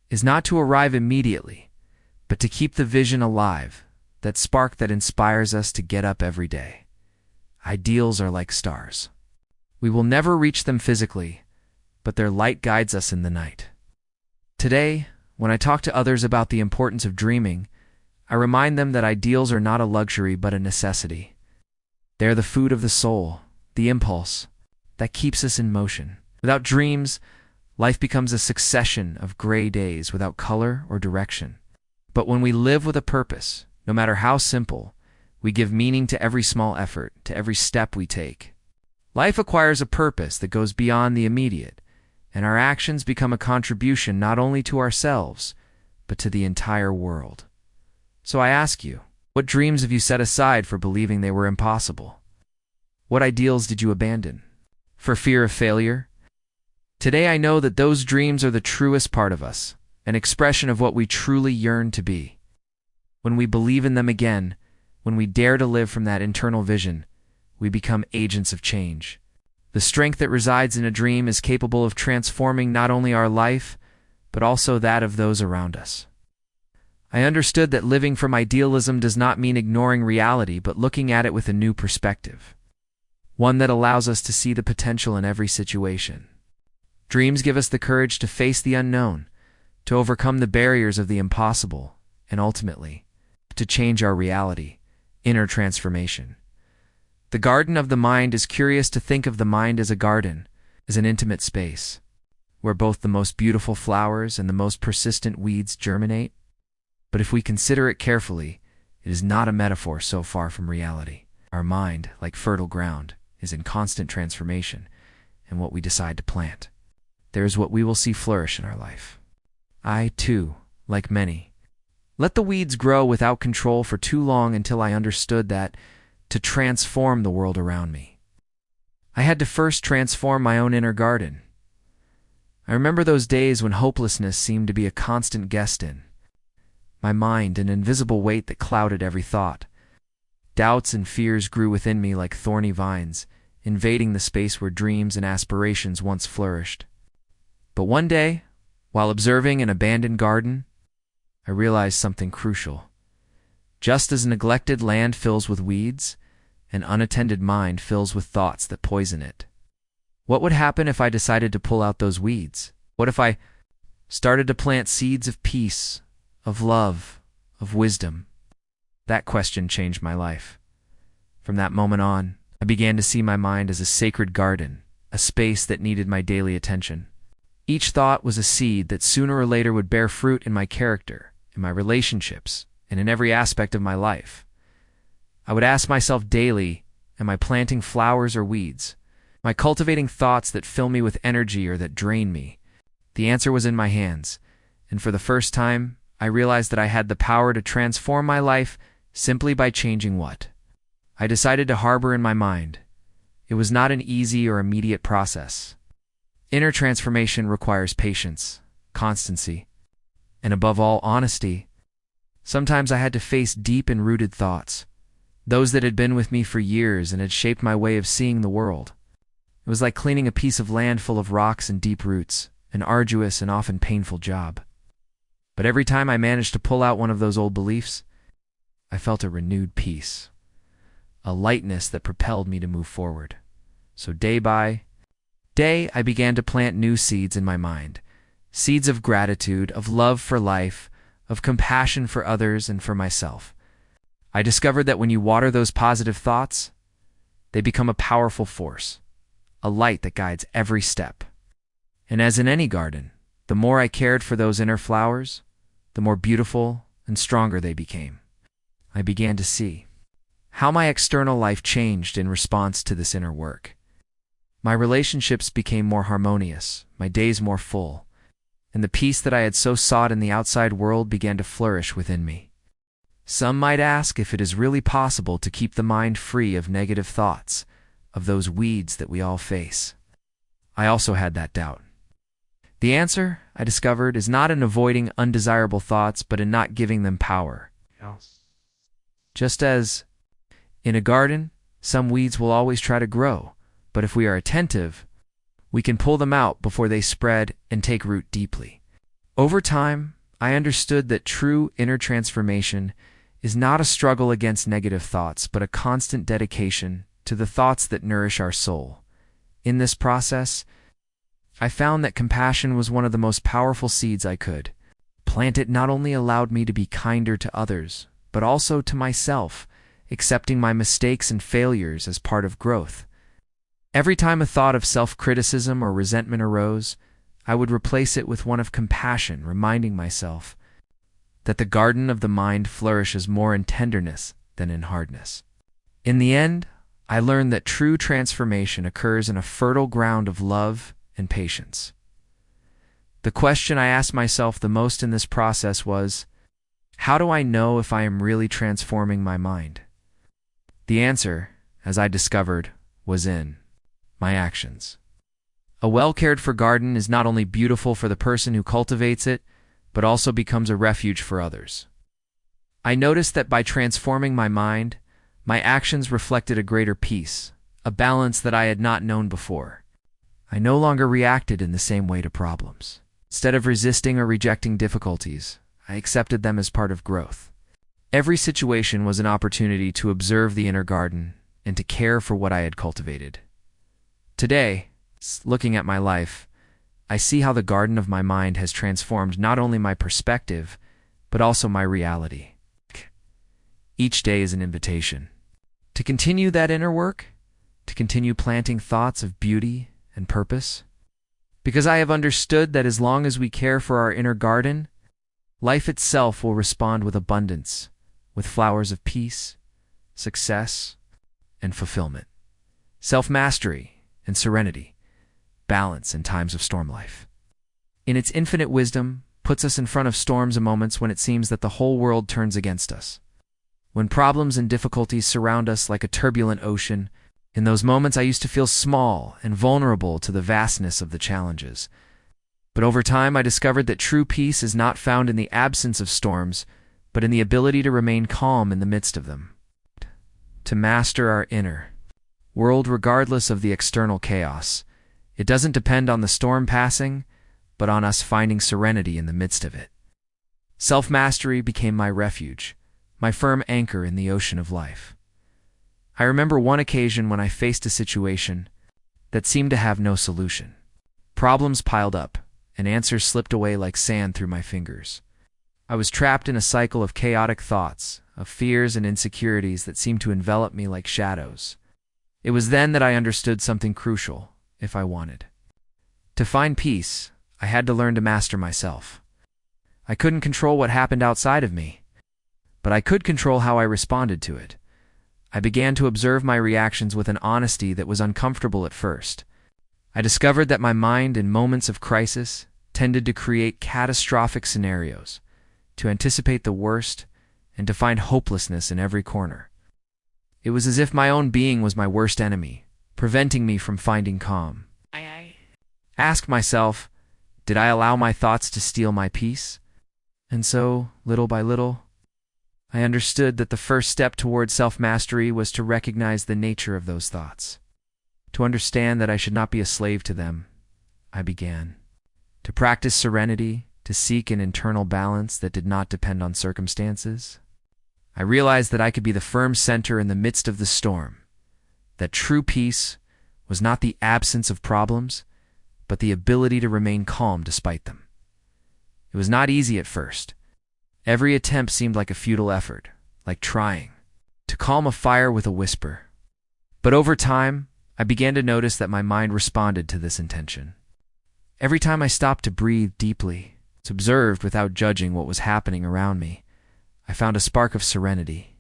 is not to arrive immediately, but to keep the vision alive, that spark that inspires us to get up every day. Ideals are like stars. We will never reach them physically, but their light guides us in the night. Today, when I talk to others about the importance of dreaming, I remind them that ideals are not a luxury but a necessity. They are the food of the soul, the impulse that keeps us in motion. Without dreams, life becomes a succession of gray days without color or direction. But when we live with a purpose, no matter how simple, we give meaning to every small effort, to every step we take. Life acquires a purpose that goes beyond the immediate, and our actions become a contribution not only to ourselves, but to the entire world. So I ask you, what dreams have you set aside for believing they were impossible? What ideals did you abandon? For fear of failure? Today I know that those dreams are the truest part of us, an expression of what we truly yearn to be. When we believe in them again, when we dare to live from that internal vision, we become agents of change. The strength that resides in a dream is capable of transforming not only our life, but also that of those around us. I understood that living from idealism does not mean ignoring reality, but looking at it with a new perspective, one that allows us to see the potential in every situation. Dreams give us the courage to face the unknown, to overcome the barriers of the impossible, and ultimately, to change our reality, inner transformation. The garden of the mind is curious to think of the mind as a garden, as an intimate space, where both the most beautiful flowers and the most persistent weeds germinate. But if we consider it carefully, it is not a metaphor so far from reality. Our mind, like fertile ground, is in constant transformation, and what we decide to plant, there is what we will see flourish in our life. I, too, like many, let the weeds grow without control for too long until I understood that, to transform the world around me, I had to first transform my own inner garden. I remember those days when hopelessness seemed to be a constant guest in my mind, an invisible weight that clouded every thought. Doubts and fears grew within me like thorny vines, invading the space where dreams and aspirations once flourished. But one day, while observing an abandoned garden, I realized something crucial. Just as neglected land fills with weeds, an unattended mind fills with thoughts that poison it. What would happen if I decided to pull out those weeds? What if I started to plant seeds of peace, of love, of wisdom? That question changed my life. From that moment on, I began to see my mind as a sacred garden, a space that needed my daily attention. Each thought was a seed that sooner or later would bear fruit in my character, in my relationships, and in every aspect of my life. I would ask myself daily, am I planting flowers or weeds? Am I cultivating thoughts that fill me with energy or that drain me? The answer was in my hands, and for the first time, I realized that I had the power to transform my life simply by changing what I decided to harbor in my mind. It was not an easy or immediate process. Inner transformation requires patience, constancy, and above all, honesty. Sometimes I had to face deep and rooted thoughts, those that had been with me for years and had shaped my way of seeing the world. It was like cleaning a piece of land full of rocks and deep roots, an arduous and often painful job. But every time I managed to pull out one of those old beliefs, I felt a renewed peace, a lightness that propelled me to move forward. So day by day, I began to plant new seeds in my mind, seeds of gratitude, of love for life, of compassion for others and for myself. I discovered that when you water those positive thoughts, they become a powerful force, a light that guides every step. And as in any garden, the more I cared for those inner flowers, the more beautiful and stronger they became. I began to see how my external life changed in response to this inner work. My relationships became more harmonious, my days more full, and the peace that I had so sought in the outside world began to flourish within me. Some might ask if it is really possible to keep the mind free of negative thoughts, of those weeds that we all face. I also had that doubt. The answer, I discovered, is not in avoiding undesirable thoughts, but in not giving them power. Just as in a garden, some weeds will always try to grow, but if we are attentive, we can pull them out before they spread and take root deeply. Over time, I understood that true inner transformation is not a struggle against negative thoughts, but a constant dedication to the thoughts that nourish our soul. In this process, I found that compassion was one of the most powerful seeds I could plant. It not only allowed me to be kinder to others, but also to myself, accepting my mistakes and failures as part of growth. Every time a thought of self-criticism or resentment arose, I would replace it with one of compassion, reminding myself that the garden of the mind flourishes more in tenderness than in hardness. In the end, I learned that true transformation occurs in a fertile ground of love and patience. The question I asked myself the most in this process was, how do I know if I am really transforming my mind? The answer, as I discovered, was in my actions. A well-cared-for garden is not only beautiful for the person who cultivates it, but also becomes a refuge for others. I noticed that by transforming my mind, my actions reflected a greater peace, a balance that I had not known before. I no longer reacted in the same way to problems. Instead of resisting or rejecting difficulties, I accepted them as part of growth. Every situation was an opportunity to observe the inner garden and to care for what I had cultivated. Today, looking at my life, I see how the garden of my mind has transformed not only my perspective, but also my reality. Each day is an invitation to continue that inner work, to continue planting thoughts of beauty and purpose, because I have understood that as long as we care for our inner garden, life itself will respond with abundance, with flowers of peace, success, and fulfillment, self-mastery and serenity, balance in times of storm life. In its infinite wisdom, puts us in front of storms and moments when it seems that the whole world turns against us. When problems and difficulties surround us like a turbulent ocean, in those moments I used to feel small and vulnerable to the vastness of the challenges. But over time I discovered that true peace is not found in the absence of storms, but in the ability to remain calm in the midst of them. To master our inner world regardless of the external chaos. It doesn't depend on the storm passing, but on us finding serenity in the midst of it. Self-mastery became my refuge, my firm anchor in the ocean of life. I remember one occasion when I faced a situation that seemed to have no solution. Problems piled up, and answers slipped away like sand through my fingers. I was trapped in a cycle of chaotic thoughts, of fears and insecurities that seemed to envelop me like shadows. It was then that I understood something crucial, if I wanted to find peace, I had to learn to master myself. I couldn't control what happened outside of me, but I could control how I responded to it. I began to observe my reactions with an honesty that was uncomfortable at first. I discovered that my mind in moments of crisis tended to create catastrophic scenarios, to anticipate the worst, and to find hopelessness in every corner. It was as if my own being was my worst enemy, preventing me from finding calm. I asked myself, did I allow my thoughts to steal my peace? And so, little by little, I understood that the first step toward self-mastery was to recognize the nature of those thoughts. To understand that I should not be a slave to them, I began to practice serenity, to seek an internal balance that did not depend on circumstances. I realized that I could be the firm center in the midst of the storm, that true peace was not the absence of problems, but the ability to remain calm despite them. It was not easy at first. Every attempt seemed like a futile effort, like trying to calm a fire with a whisper. But over time, I began to notice that my mind responded to this intention. Every time I stopped to breathe deeply, observed without judging what was happening around me, I found a spark of serenity,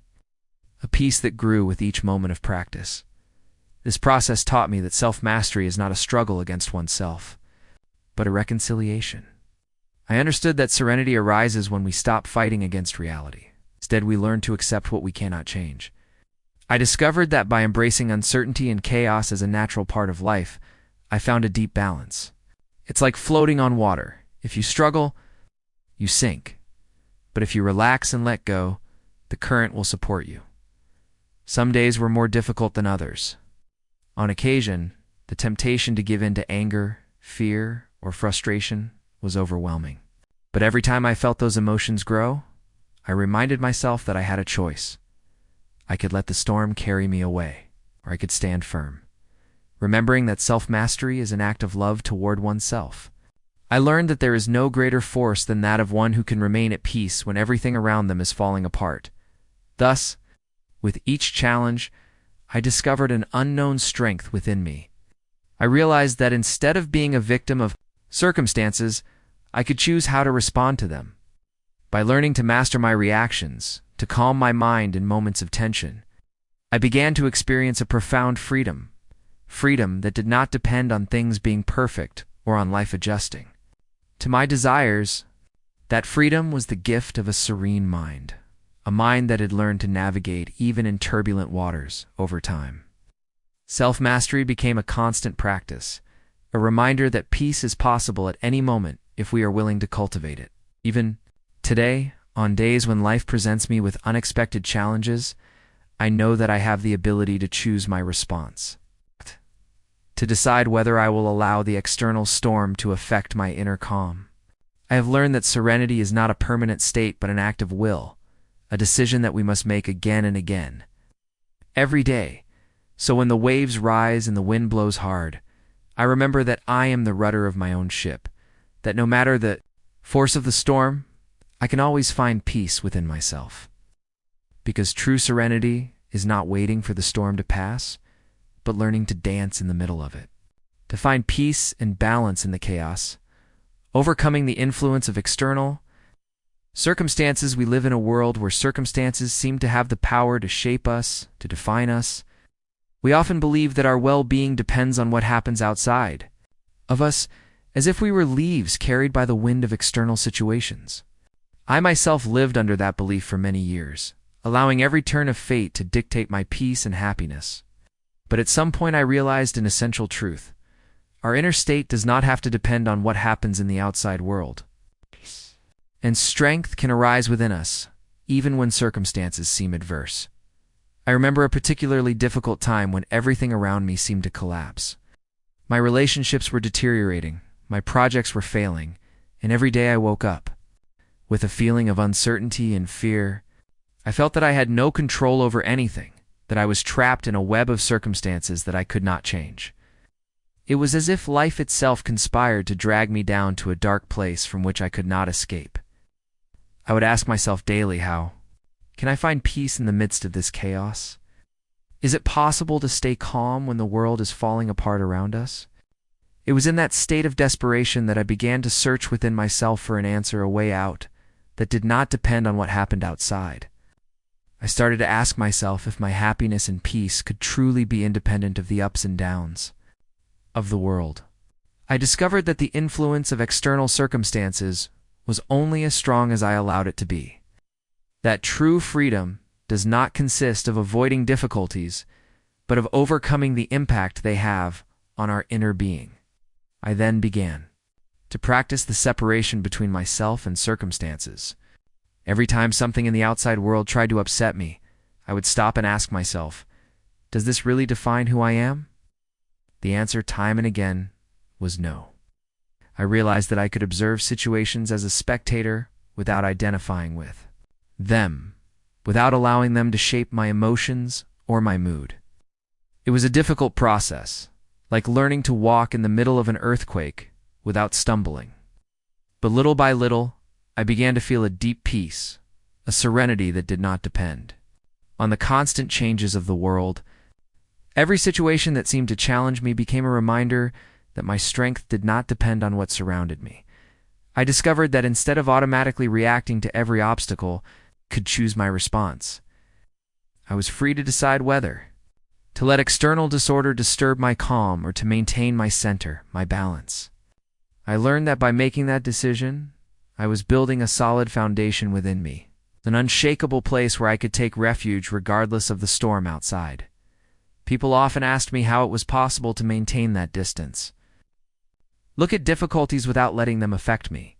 a peace that grew with each moment of practice. This process taught me that self-mastery is not a struggle against oneself, but a reconciliation. I understood that serenity arises when we stop fighting against reality. Instead, we learn to accept what we cannot change. I discovered that by embracing uncertainty and chaos as a natural part of life, I found a deep balance. It's like floating on water. If you struggle, you sink. But if you relax and let go, the current will support you. Some days were more difficult than others. On occasion, the temptation to give in to anger, fear, or frustration was overwhelming. But every time I felt those emotions grow, I reminded myself that I had a choice. I could let the storm carry me away, or I could stand firm, remembering that self-mastery is an act of love toward oneself. I learned that there is no greater force than that of one who can remain at peace when everything around them is falling apart. Thus, with each challenge, I discovered an unknown strength within me. I realized that instead of being a victim of circumstances, I could choose how to respond to them. By learning to master my reactions, to calm my mind in moments of tension, I began to experience a profound freedom that did not depend on things being perfect or on life adjusting to my desires. That freedom was the gift of a serene mind, a mind that had learned to navigate even in turbulent waters over time. Self-mastery became a constant practice, a reminder that peace is possible at any moment if we are willing to cultivate it. Even today, on days when life presents me with unexpected challenges, I know that I have the ability to choose my response, to decide whether I will allow the external storm to affect my inner calm. I have learned that serenity is not a permanent state but an act of will, a decision that we must make again and again, every day. So when the waves rise and the wind blows hard, I remember that I am the rudder of my own ship, that no matter the force of the storm, I can always find peace within myself. Because true serenity is not waiting for the storm to pass, but learning to dance in the middle of it, to find peace and balance in the chaos, overcoming the influence of external circumstances. We live in a world where circumstances seem to have the power to shape us, to define us. We often believe that our well-being depends on what happens outside of us, as if we were leaves carried by the wind of external situations. I myself lived under that belief for many years, allowing every turn of fate to dictate my peace and happiness. But at some point I realized an essential truth. Our inner state does not have to depend on what happens in the outside world. And strength can arise within us, even when circumstances seem adverse. I remember a particularly difficult time when everything around me seemed to collapse. My relationships were deteriorating, my projects were failing, and every day I woke up with a feeling of uncertainty and fear. I felt that I had no control over anything, that I was trapped in a web of circumstances that I could not change. It was as if life itself conspired to drag me down to a dark place from which I could not escape. I would ask myself daily, how can I find peace in the midst of this chaos? Is it possible to stay calm when the world is falling apart around us? It was in that state of desperation that I began to search within myself for an answer, a way out that did not depend on what happened outside. I started to ask myself if my happiness and peace could truly be independent of the ups and downs of the world. I discovered that the influence of external circumstances was only as strong as I allowed it to be. That true freedom does not consist of avoiding difficulties, but of overcoming the impact they have on our inner being. I then began to practice the separation between myself and circumstances. Every time something in the outside world tried to upset me, I would stop and ask myself, does this really define who I am? The answer time and again was no. I realized that I could observe situations as a spectator without identifying with them, without allowing them to shape my emotions or my mood. It was a difficult process, like learning to walk in the middle of an earthquake without stumbling. But little by little, I began to feel a deep peace, a serenity that did not depend on the constant changes of the world. Every situation that seemed to challenge me became a reminder that my strength did not depend on what surrounded me. I discovered that instead of automatically reacting to every obstacle, I could choose my response. I was free to decide whether to let external disorder disturb my calm or to maintain my center, my balance. I learned that by making that decision, I was building a solid foundation within me, an unshakable place where I could take refuge regardless of the storm outside. People often asked me how it was possible to maintain that distance. Look at difficulties without letting them affect me.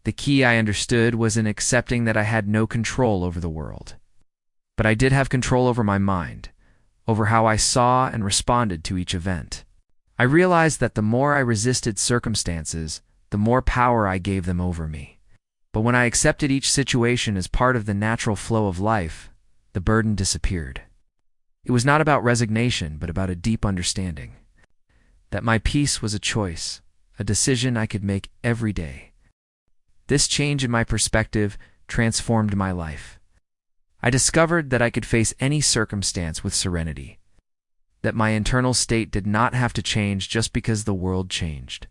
The key, I understood, was in accepting that I had no control over the world. But I did have control over my mind, over how I saw and responded to each event. I realized that the more I resisted circumstances, the more power I gave them over me. But when I accepted each situation as part of the natural flow of life, the burden disappeared. It was not about resignation, but about a deep understanding that my peace was a choice, a decision I could make every day. This change in my perspective transformed my life. I discovered that I could face any circumstance with serenity, that my internal state did not have to change just because the world changed.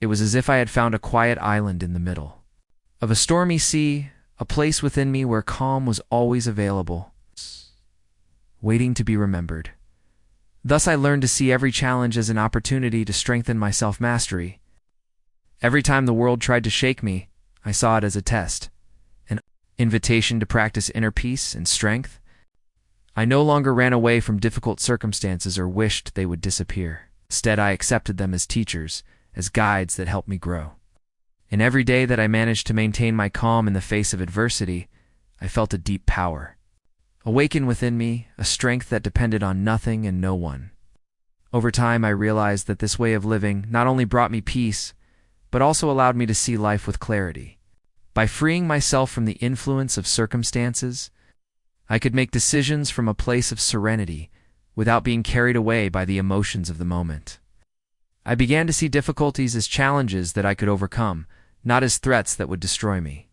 It was as if I had found a quiet island in the middle of a stormy sea, a place within me where calm was always available, waiting to be remembered. Thus I learned to see every challenge as an opportunity to strengthen my self-mastery. Every time the world tried to shake me, I saw it as a test, an invitation to practice inner peace and strength. I no longer ran away from difficult circumstances or wished they would disappear. Instead, I accepted them as teachers, as guides that helped me grow. And every day that I managed to maintain my calm in the face of adversity, I felt a deep power awaken within me, a strength that depended on nothing and no one. Over time, I realized that this way of living not only brought me peace, but also allowed me to see life with clarity. By freeing myself from the influence of circumstances, I could make decisions from a place of serenity without being carried away by the emotions of the moment. I began to see difficulties as challenges that I could overcome, not as threats that would destroy me.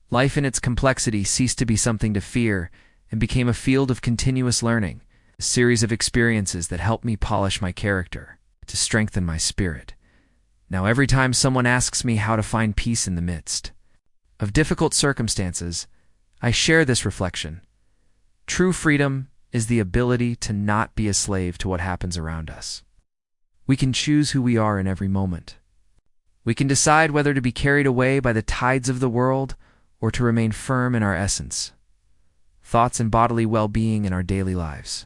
Life in its complexity ceased to be something to fear and became a field of continuous learning, a series of experiences that helped me polish my character, to strengthen my spirit. Now every time someone asks me how to find peace in the midst of difficult circumstances, I share this reflection. True freedom is the ability to not be a slave to what happens around us. We can choose who we are in every moment. We can decide whether to be carried away by the tides of the world or to remain firm in our essence, thoughts and bodily well-being in our daily lives.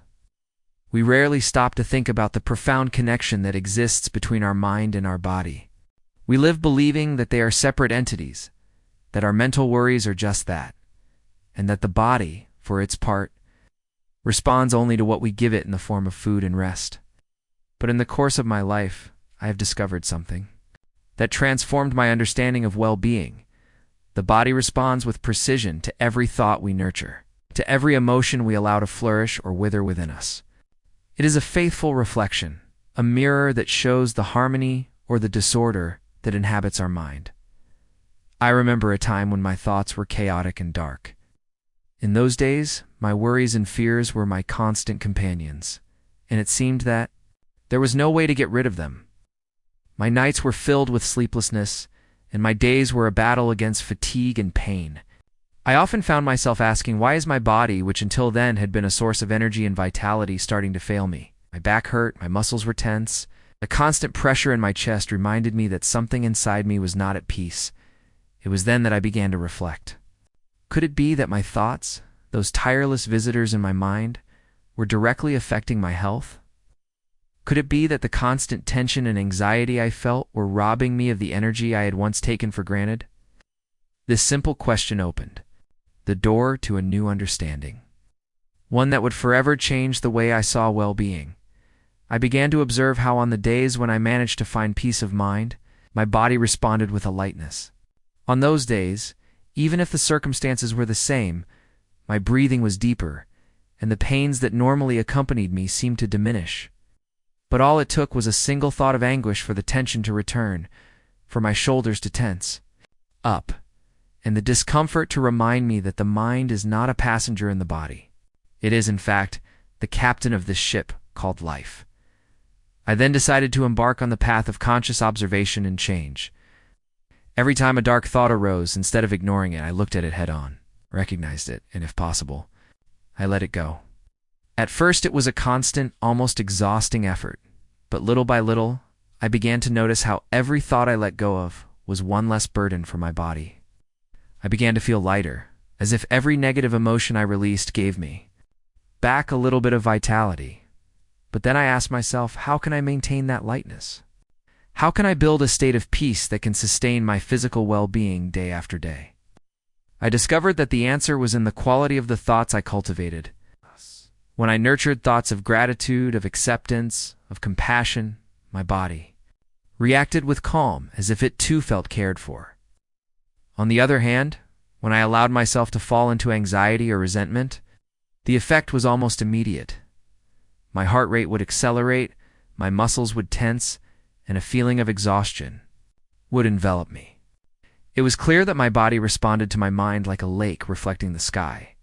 We rarely stop to think about the profound connection that exists between our mind and our body. We live believing that they are separate entities, that our mental worries are just that, and that the body, for its part, responds only to what we give it in the form of food and rest. But in the course of my life, I have discovered something that transformed my understanding of well-being. The body responds with precision to every thought we nurture, to every emotion we allow to flourish or wither within us. It is a faithful reflection, a mirror that shows the harmony or the disorder that inhabits our mind. I remember a time when my thoughts were chaotic and dark. In those days, my worries and fears were my constant companions, and it seemed that there was no way to get rid of them. My nights were filled with sleeplessness, and my days were a battle against fatigue and pain. I often found myself asking, why is my body, which until then had been a source of energy and vitality, starting to fail me? My back hurt, my muscles were tense. The constant pressure in my chest reminded me that something inside me was not at peace. It was then that I began to reflect. Could it be that my thoughts, those tireless visitors in my mind, were directly affecting my health? Could it be that the constant tension and anxiety I felt were robbing me of the energy I had once taken for granted? This simple question opened the door to a new understanding, one that would forever change the way I saw well-being. I began to observe how on the days when I managed to find peace of mind, my body responded with a lightness. On those days, even if the circumstances were the same, my breathing was deeper, and the pains that normally accompanied me seemed to diminish. But all it took was a single thought of anguish for the tension to return, for my shoulders to tense up, and the discomfort to remind me that the mind is not a passenger in the body. It is, in fact, the captain of this ship called life. I then decided to embark on the path of conscious observation and change. Every time a dark thought arose, instead of ignoring it, I looked at it head-on, recognized it, and if possible, I let it go. At first it was a constant, almost exhausting effort, but little by little, I began to notice how every thought I let go of was one less burden for my body. I began to feel lighter, as if every negative emotion I released gave me back a little bit of vitality. But then I asked myself, how can I maintain that lightness? How can I build a state of peace that can sustain my physical well-being day after day? I discovered that the answer was in the quality of the thoughts I cultivated. When I nurtured thoughts of gratitude, of acceptance, of compassion, my body reacted with calm, as if it too felt cared for. On the other hand, when I allowed myself to fall into anxiety or resentment, the effect was almost immediate. My heart rate would accelerate, my muscles would tense, and a feeling of exhaustion would envelop me. It was clear that my body responded to my mind like a lake reflecting the sky.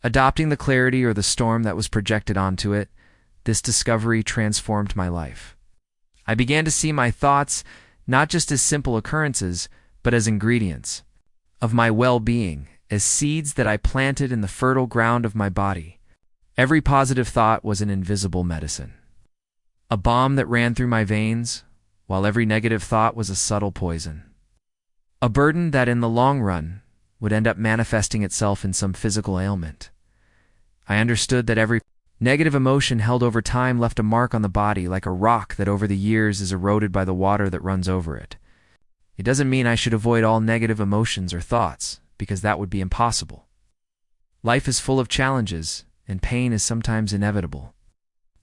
Adopting the clarity or the storm that was projected onto it, this discovery transformed my life. I began to see my thoughts not just as simple occurrences, but as ingredients of my well-being, as seeds that I planted in the fertile ground of my body. Every positive thought was an invisible medicine, a balm that ran through my veins, while every negative thought was a subtle poison. A burden that in the long run would end up manifesting itself in some physical ailment. I understood that every negative emotion held over time left a mark on the body like a rock that over the years is eroded by the water that runs over it. It doesn't mean I should avoid all negative emotions or thoughts, because that would be impossible. Life is full of challenges, and pain is sometimes inevitable.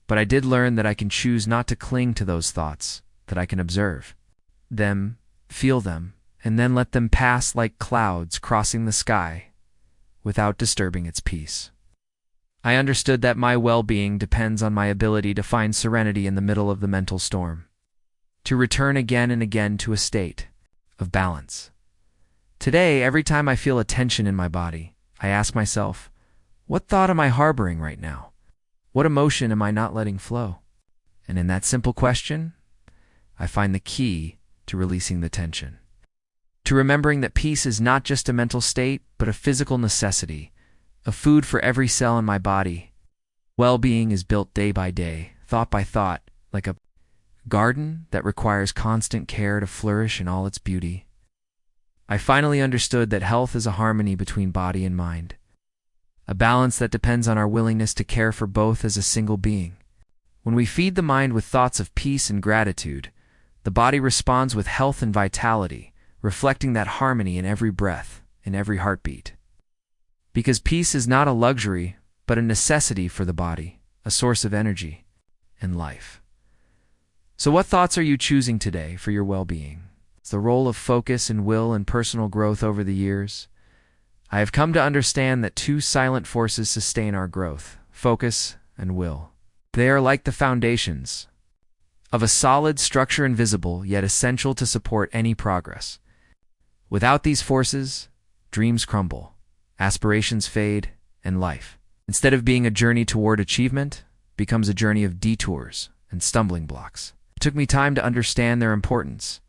But I did learn that I can choose not to cling to those thoughts, that I can observe them, feel them, and then let them pass like clouds crossing the sky without disturbing its peace. I understood that my well-being depends on my ability to find serenity in the middle of the mental storm, to return again and again to a state of balance. Today, every time I feel a tension in my body, I ask myself, what thought am I harboring right now? What emotion am I not letting flow? And in that simple question, I find the key to releasing the tension, to remembering that peace is not just a mental state, but a physical necessity, a food for every cell in my body. Well-being is built day by day, thought by thought, like a garden that requires constant care to flourish in all its beauty. I finally understood that health is a harmony between body and mind, a balance that depends on our willingness to care for both as a single being. When we feed the mind with thoughts of peace and gratitude, the body responds with health and vitality, reflecting that harmony in every breath, in every heartbeat. Because peace is not a luxury, but a necessity for the body, a source of energy and life. So what thoughts are you choosing today for your well-being? The role of focus and will in personal growth over the years. I have come to understand that two silent forces sustain our growth, focus and will. They are like the foundations of a solid structure, invisible yet essential to support any progress. Without these forces, dreams crumble, aspirations fade, and life, instead of being a journey toward achievement, becomes a journey of detours and stumbling blocks. It took me time to understand their importance,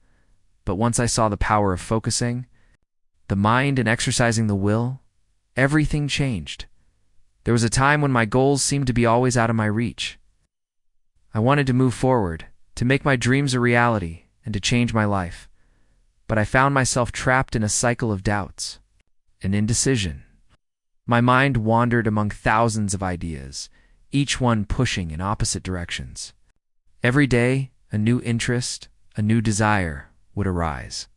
but once I saw the power of focusing the mind and exercising the will, everything changed. There was a time when my goals seemed to be always out of my reach. I wanted to move forward, to make my dreams a reality, and to change my life. But I found myself trapped in a cycle of doubts and indecision. My mind wandered among thousands of ideas, each one pushing in opposite directions. Every day, a new interest, a new desire would arise,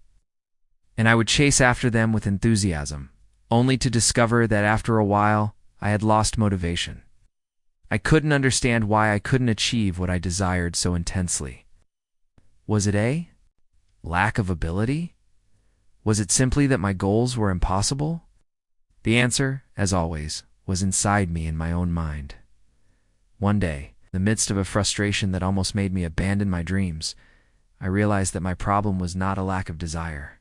and I would chase after them with enthusiasm, only to discover that after a while, I had lost motivation. I couldn't understand why I couldn't achieve what I desired so intensely. Was it a lack of ability? Was it simply that my goals were impossible? The answer, as always, was inside me in my own mind. One day, in the midst of a frustration that almost made me abandon my dreams, I realized that my problem was not a lack of desire,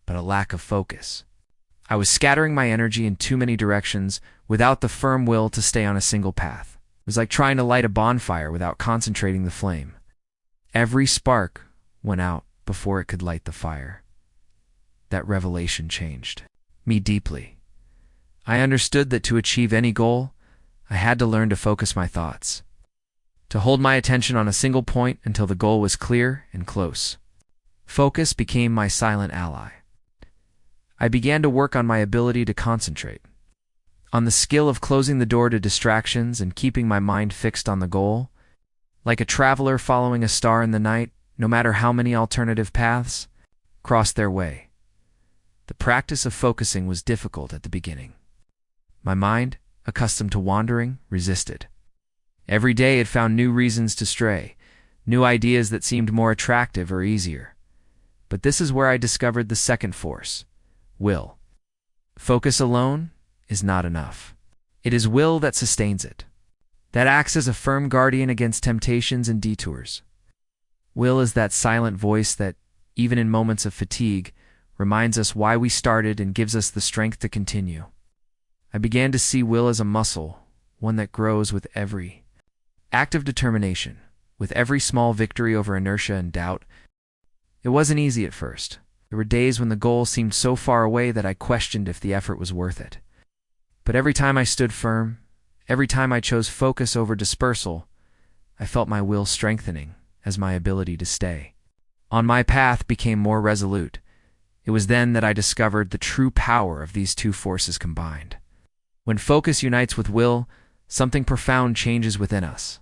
but a lack of focus. I was scattering my energy in too many directions without the firm will to stay on a single path. It was like trying to light a bonfire without concentrating the flame. Every spark went out before it could light the fire. That revelation changed me deeply. I understood that to achieve any goal, I had to learn to focus my thoughts, to hold my attention on a single point until the goal was clear and close. Focus became my silent ally. I began to work on my ability to concentrate, on the skill of closing the door to distractions and keeping my mind fixed on the goal. Like a traveler following a star in the night, no matter how many alternative paths crossed their way. The practice of focusing was difficult at the beginning. My mind, accustomed to wandering, resisted. Every day it found new reasons to stray, new ideas that seemed more attractive or easier. But this is where I discovered the second force: will. Focus alone is not enough. It is will that sustains it, that acts as a firm guardian against temptations and detours. Will is that silent voice that, even in moments of fatigue, reminds us why we started and gives us the strength to continue. I began to see will as a muscle, one that grows with every act of determination, with every small victory over inertia and doubt. It wasn't easy at first. There were days when the goal seemed so far away that I questioned if the effort was worth it. But every time I stood firm, every time I chose focus over dispersal, I felt my will strengthening as my ability to stay on my path became more resolute. It was then that I discovered the true power of these two forces combined. When focus unites with will, something profound changes within us.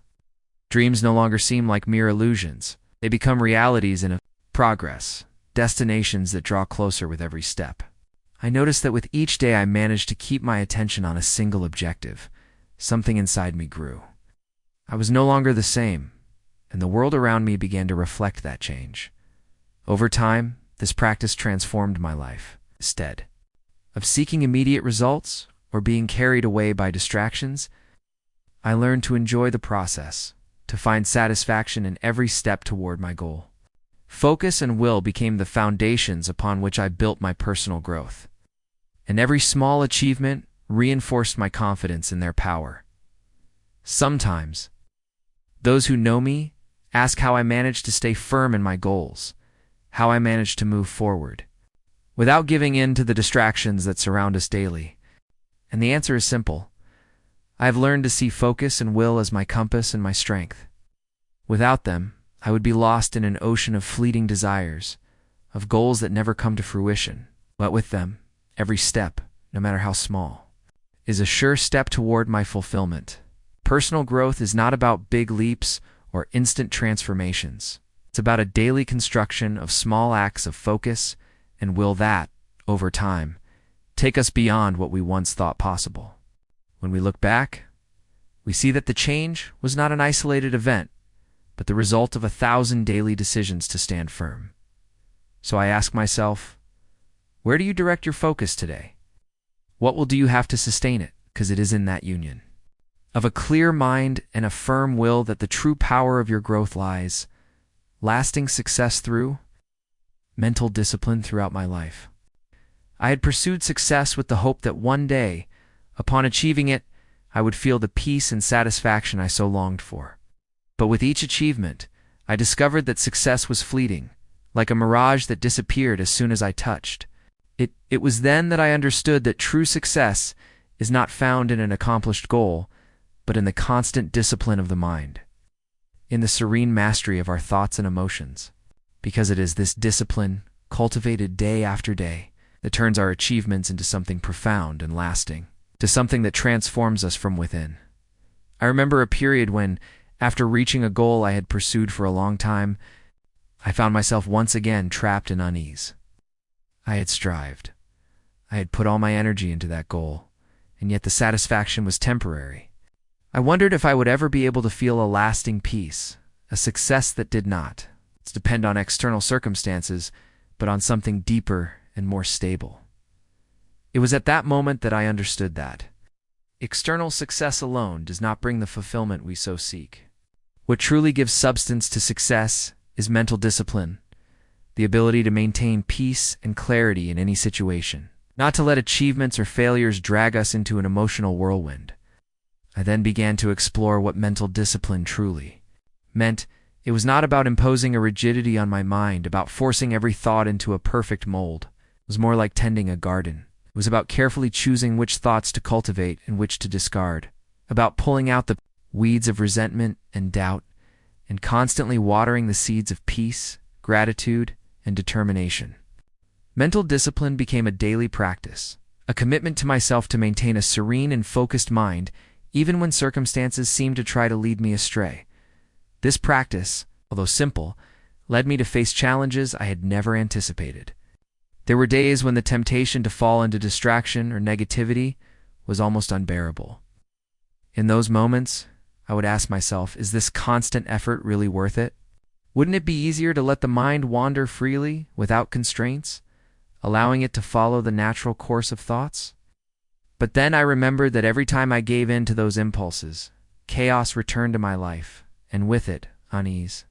Dreams no longer seem like mere illusions. They become realities in a progress, destinations that draw closer with every step. I noticed that with each day I managed to keep my attention on a single objective. Something inside me grew. I was no longer the same, and the world around me began to reflect that change. Over time, this practice transformed my life. Instead of seeking immediate results or being carried away by distractions, I learned to enjoy the process, to find satisfaction in every step toward my goal. Focus and will became the foundations upon which I built my personal growth, and every small achievement reinforced my confidence in their power. Sometimes, those who know me ask how I managed to stay firm in my goals, how I managed to move forward, without giving in to the distractions that surround us daily. And the answer is simple. I have learned to see focus and will as my compass and my strength. Without them, I would be lost in an ocean of fleeting desires, of goals that never come to fruition. But with them, every step, no matter how small, is a sure step toward my fulfillment. Personal growth is not about big leaps or instant transformations. It's about a daily construction of small acts of focus and will that, over time, take us beyond what we once thought possible. When we look back, we see that the change was not an isolated event, but the result of 1,000 daily decisions to stand firm. So I ask myself, where do you direct your focus today? What will do you have to sustain it? Because it is in that union of a clear mind and a firm will that the true power of your growth lies. Lasting success through mental discipline throughout my life. I had pursued success with the hope that one day, upon achieving it, I would feel the peace and satisfaction I so longed for. But with each achievement, I discovered that success was fleeting, like a mirage that disappeared as soon as I touched. It was then that I understood that true success is not found in an accomplished goal, but in the constant discipline of the mind, in the serene mastery of our thoughts and emotions, because it is this discipline, cultivated day after day, that turns our achievements into something profound and lasting. to something that transforms us from within. I remember a period when, after reaching a goal I had pursued for a long time, I found myself once again trapped in unease. I had strived. I had put all my energy into that goal, and yet the satisfaction was temporary. I wondered if I would ever be able to feel a lasting peace, a success that did not depend on external circumstances, but on something deeper and more stable. It was at that moment that I understood that external success alone does not bring the fulfillment we so seek. What truly gives substance to success is mental discipline, the ability to maintain peace and clarity in any situation, not to let achievements or failures drag us into an emotional whirlwind. I then began to explore what mental discipline truly meant. It was not about imposing a rigidity on my mind, about forcing every thought into a perfect mold. It was more like tending a garden. It was about carefully choosing which thoughts to cultivate and which to discard, about pulling out the weeds of resentment and doubt, and constantly watering the seeds of peace, gratitude, and determination. Mental discipline became a daily practice, a commitment to myself to maintain a serene and focused mind, even when circumstances seemed to try to lead me astray. This practice, although simple, led me to face challenges I had never anticipated. There were days when the temptation to fall into distraction or negativity was almost unbearable. In those moments, I would ask myself, is this constant effort really worth it? Wouldn't it be easier to let the mind wander freely, without constraints, allowing it to follow the natural course of thoughts? But then I remembered that every time I gave in to those impulses, chaos returned to my life, and with it, unease.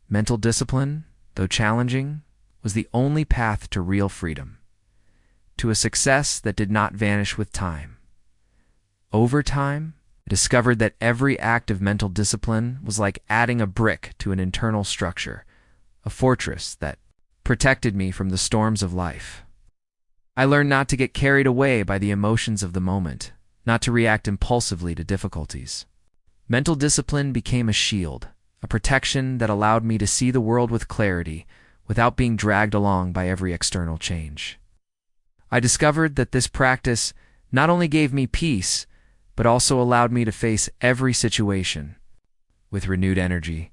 Mental discipline, though challenging, was the only path to real freedom, to a success that did not vanish with time. Over time, I discovered that every act of mental discipline was like adding a brick to an internal structure, a fortress that protected me from the storms of life. I learned not to get carried away by the emotions of the moment, not to react impulsively to difficulties. Mental discipline became a shield, a protection that allowed me to see the world with clarity without being dragged along by every external change. I discovered that this practice not only gave me peace, but also allowed me to face every situation with renewed energy.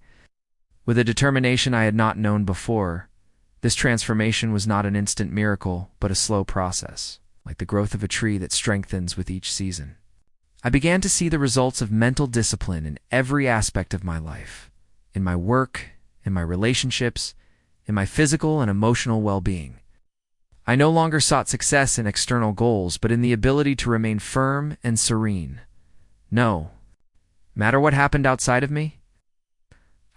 With a determination I had not known before, this transformation was not an instant miracle, but a slow process, like the growth of a tree that strengthens with each season. I began to see the results of mental discipline in every aspect of my life, in my work, in my relationships, in my physical and emotional well-being. I no longer sought success in external goals, but in the ability to remain firm and serene. No matter what happened outside of me,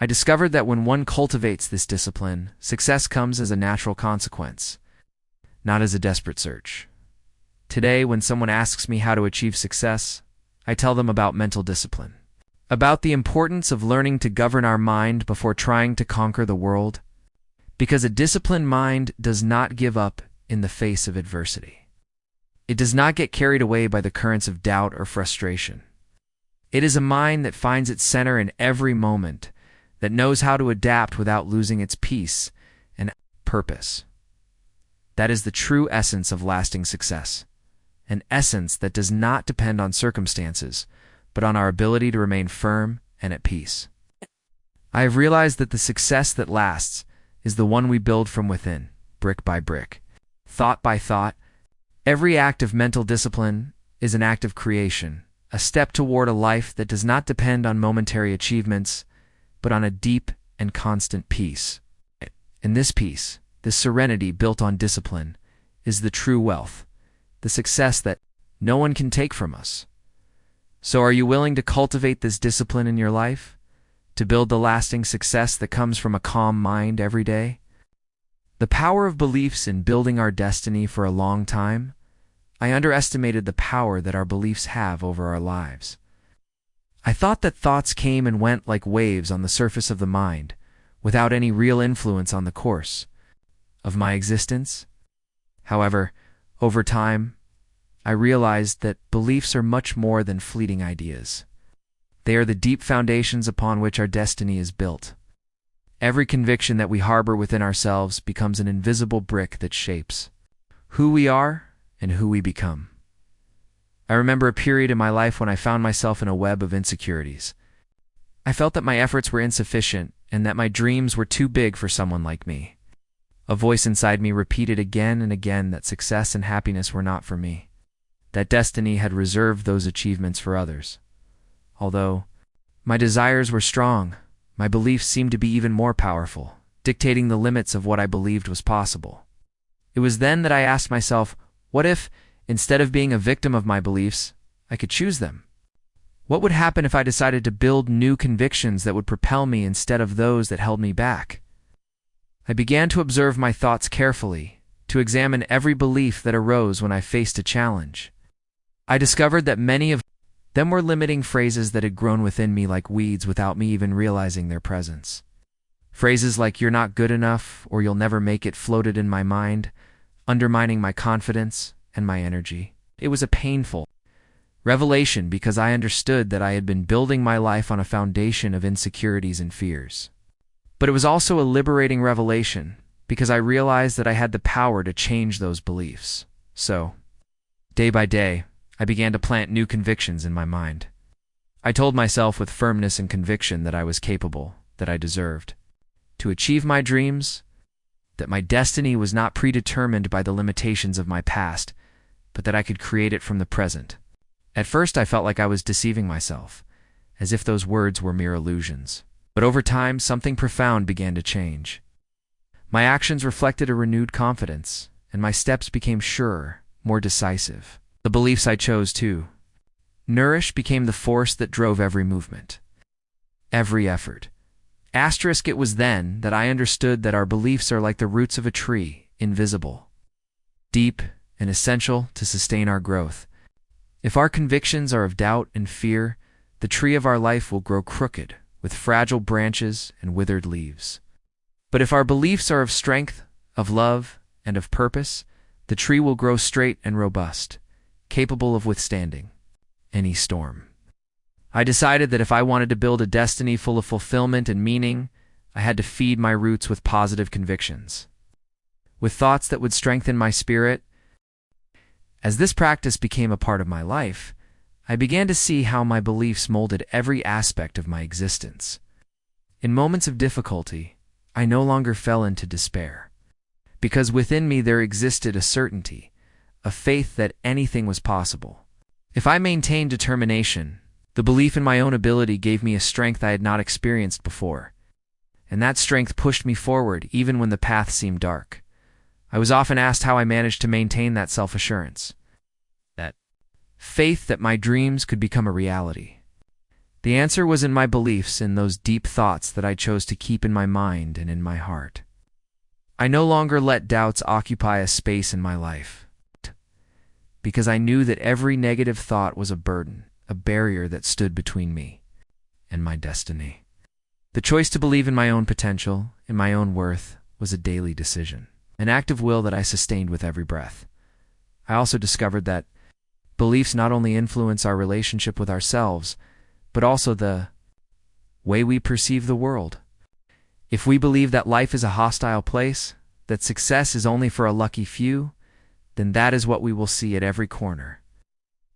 I discovered that when one cultivates this discipline, success comes as a natural consequence, not as a desperate search. Today, when someone asks me how to achieve success, I tell them about mental discipline, about the importance of learning to govern our mind before trying to conquer the world, because a disciplined mind does not give up in the face of adversity. It does not get carried away by the currents of doubt or frustration. It is a mind that finds its center in every moment, that knows how to adapt without losing its peace and purpose. That is the true essence of lasting success, an essence that does not depend on circumstances, but on our ability to remain firm and at peace. I have realized that the success that lasts is the one we build from within, brick by brick, thought by thought. Every act of mental discipline is an act of creation, a step toward a life that does not depend on momentary achievements, but on a deep and constant peace. And this peace, this serenity built on discipline, is the true wealth, the success that no one can take from us. So are you willing to cultivate this discipline in your life, to build the lasting success that comes from a calm mind every day? The power of beliefs in building our destiny. For a long time, I underestimated the power that our beliefs have over our lives. I thought that thoughts came and went like waves on the surface of the mind, without any real influence on the course of my existence. However, over time, I realized that beliefs are much more than fleeting ideas. They are the deep foundations upon which our destiny is built. Every conviction that we harbor within ourselves becomes an invisible brick that shapes who we are and who we become. I remember a period in my life when I found myself in a web of insecurities. I felt that my efforts were insufficient and that my dreams were too big for someone like me. A voice inside me repeated again and again that success and happiness were not for me, that destiny had reserved those achievements for others. Although my desires were strong, my beliefs seemed to be even more powerful, dictating the limits of what I believed was possible. It was then that I asked myself, what if, instead of being a victim of my beliefs, I could choose them? What would happen if I decided to build new convictions that would propel me instead of those that held me back? I began to observe my thoughts carefully, to examine every belief that arose when I faced a challenge. I discovered that many of them were limiting phrases that had grown within me like weeds without me even realizing their presence. Phrases like "you're not good enough" or "you'll never make it" floated in my mind, undermining my confidence and my energy. It was a painful revelation because I understood that I had been building my life on a foundation of insecurities and fears. But it was also a liberating revelation because I realized that I had the power to change those beliefs. So, day by day, I began to plant new convictions in my mind. I told myself with firmness and conviction that I was capable, that I deserved to achieve my dreams, that my destiny was not predetermined by the limitations of my past, but that I could create it from the present. At first, I felt like I was deceiving myself, as if those words were mere illusions. But over time, something profound began to change. My actions reflected a renewed confidence, and my steps became surer, more decisive. The beliefs I chose to nourish became the force that drove every movement, every effort. It was then that I understood that our beliefs are like the roots of a tree, invisible, deep, and essential to sustain our growth. If our convictions are of doubt and fear, the tree of our life will grow crooked, with fragile branches and withered leaves. But if our beliefs are of strength, of love, and of purpose, the tree will grow straight and robust, capable of withstanding any storm. I decided that if I wanted to build a destiny full of fulfillment and meaning, I had to feed my roots with positive convictions, with thoughts that would strengthen my spirit. As this practice became a part of my life, I began to see how my beliefs molded every aspect of my existence. In moments of difficulty, I no longer fell into despair, because within me there existed a certainty, a faith that anything was possible. If I maintained determination, the belief in my own ability gave me a strength I had not experienced before, and that strength pushed me forward even when the path seemed dark. I was often asked how I managed to maintain that self-assurance, that faith that my dreams could become a reality. The answer was in my beliefs, in those deep thoughts that I chose to keep in my mind and in my heart. I no longer let doubts occupy a space in my life, because I knew that every negative thought was a burden, a barrier that stood between me and my destiny. The choice to believe in my own potential, in my own worth, was a daily decision, an act of will that I sustained with every breath. I also discovered that beliefs not only influence our relationship with ourselves, but also the way we perceive the world. If we believe that life is a hostile place, that success is only for a lucky few, then that is what we will see at every corner.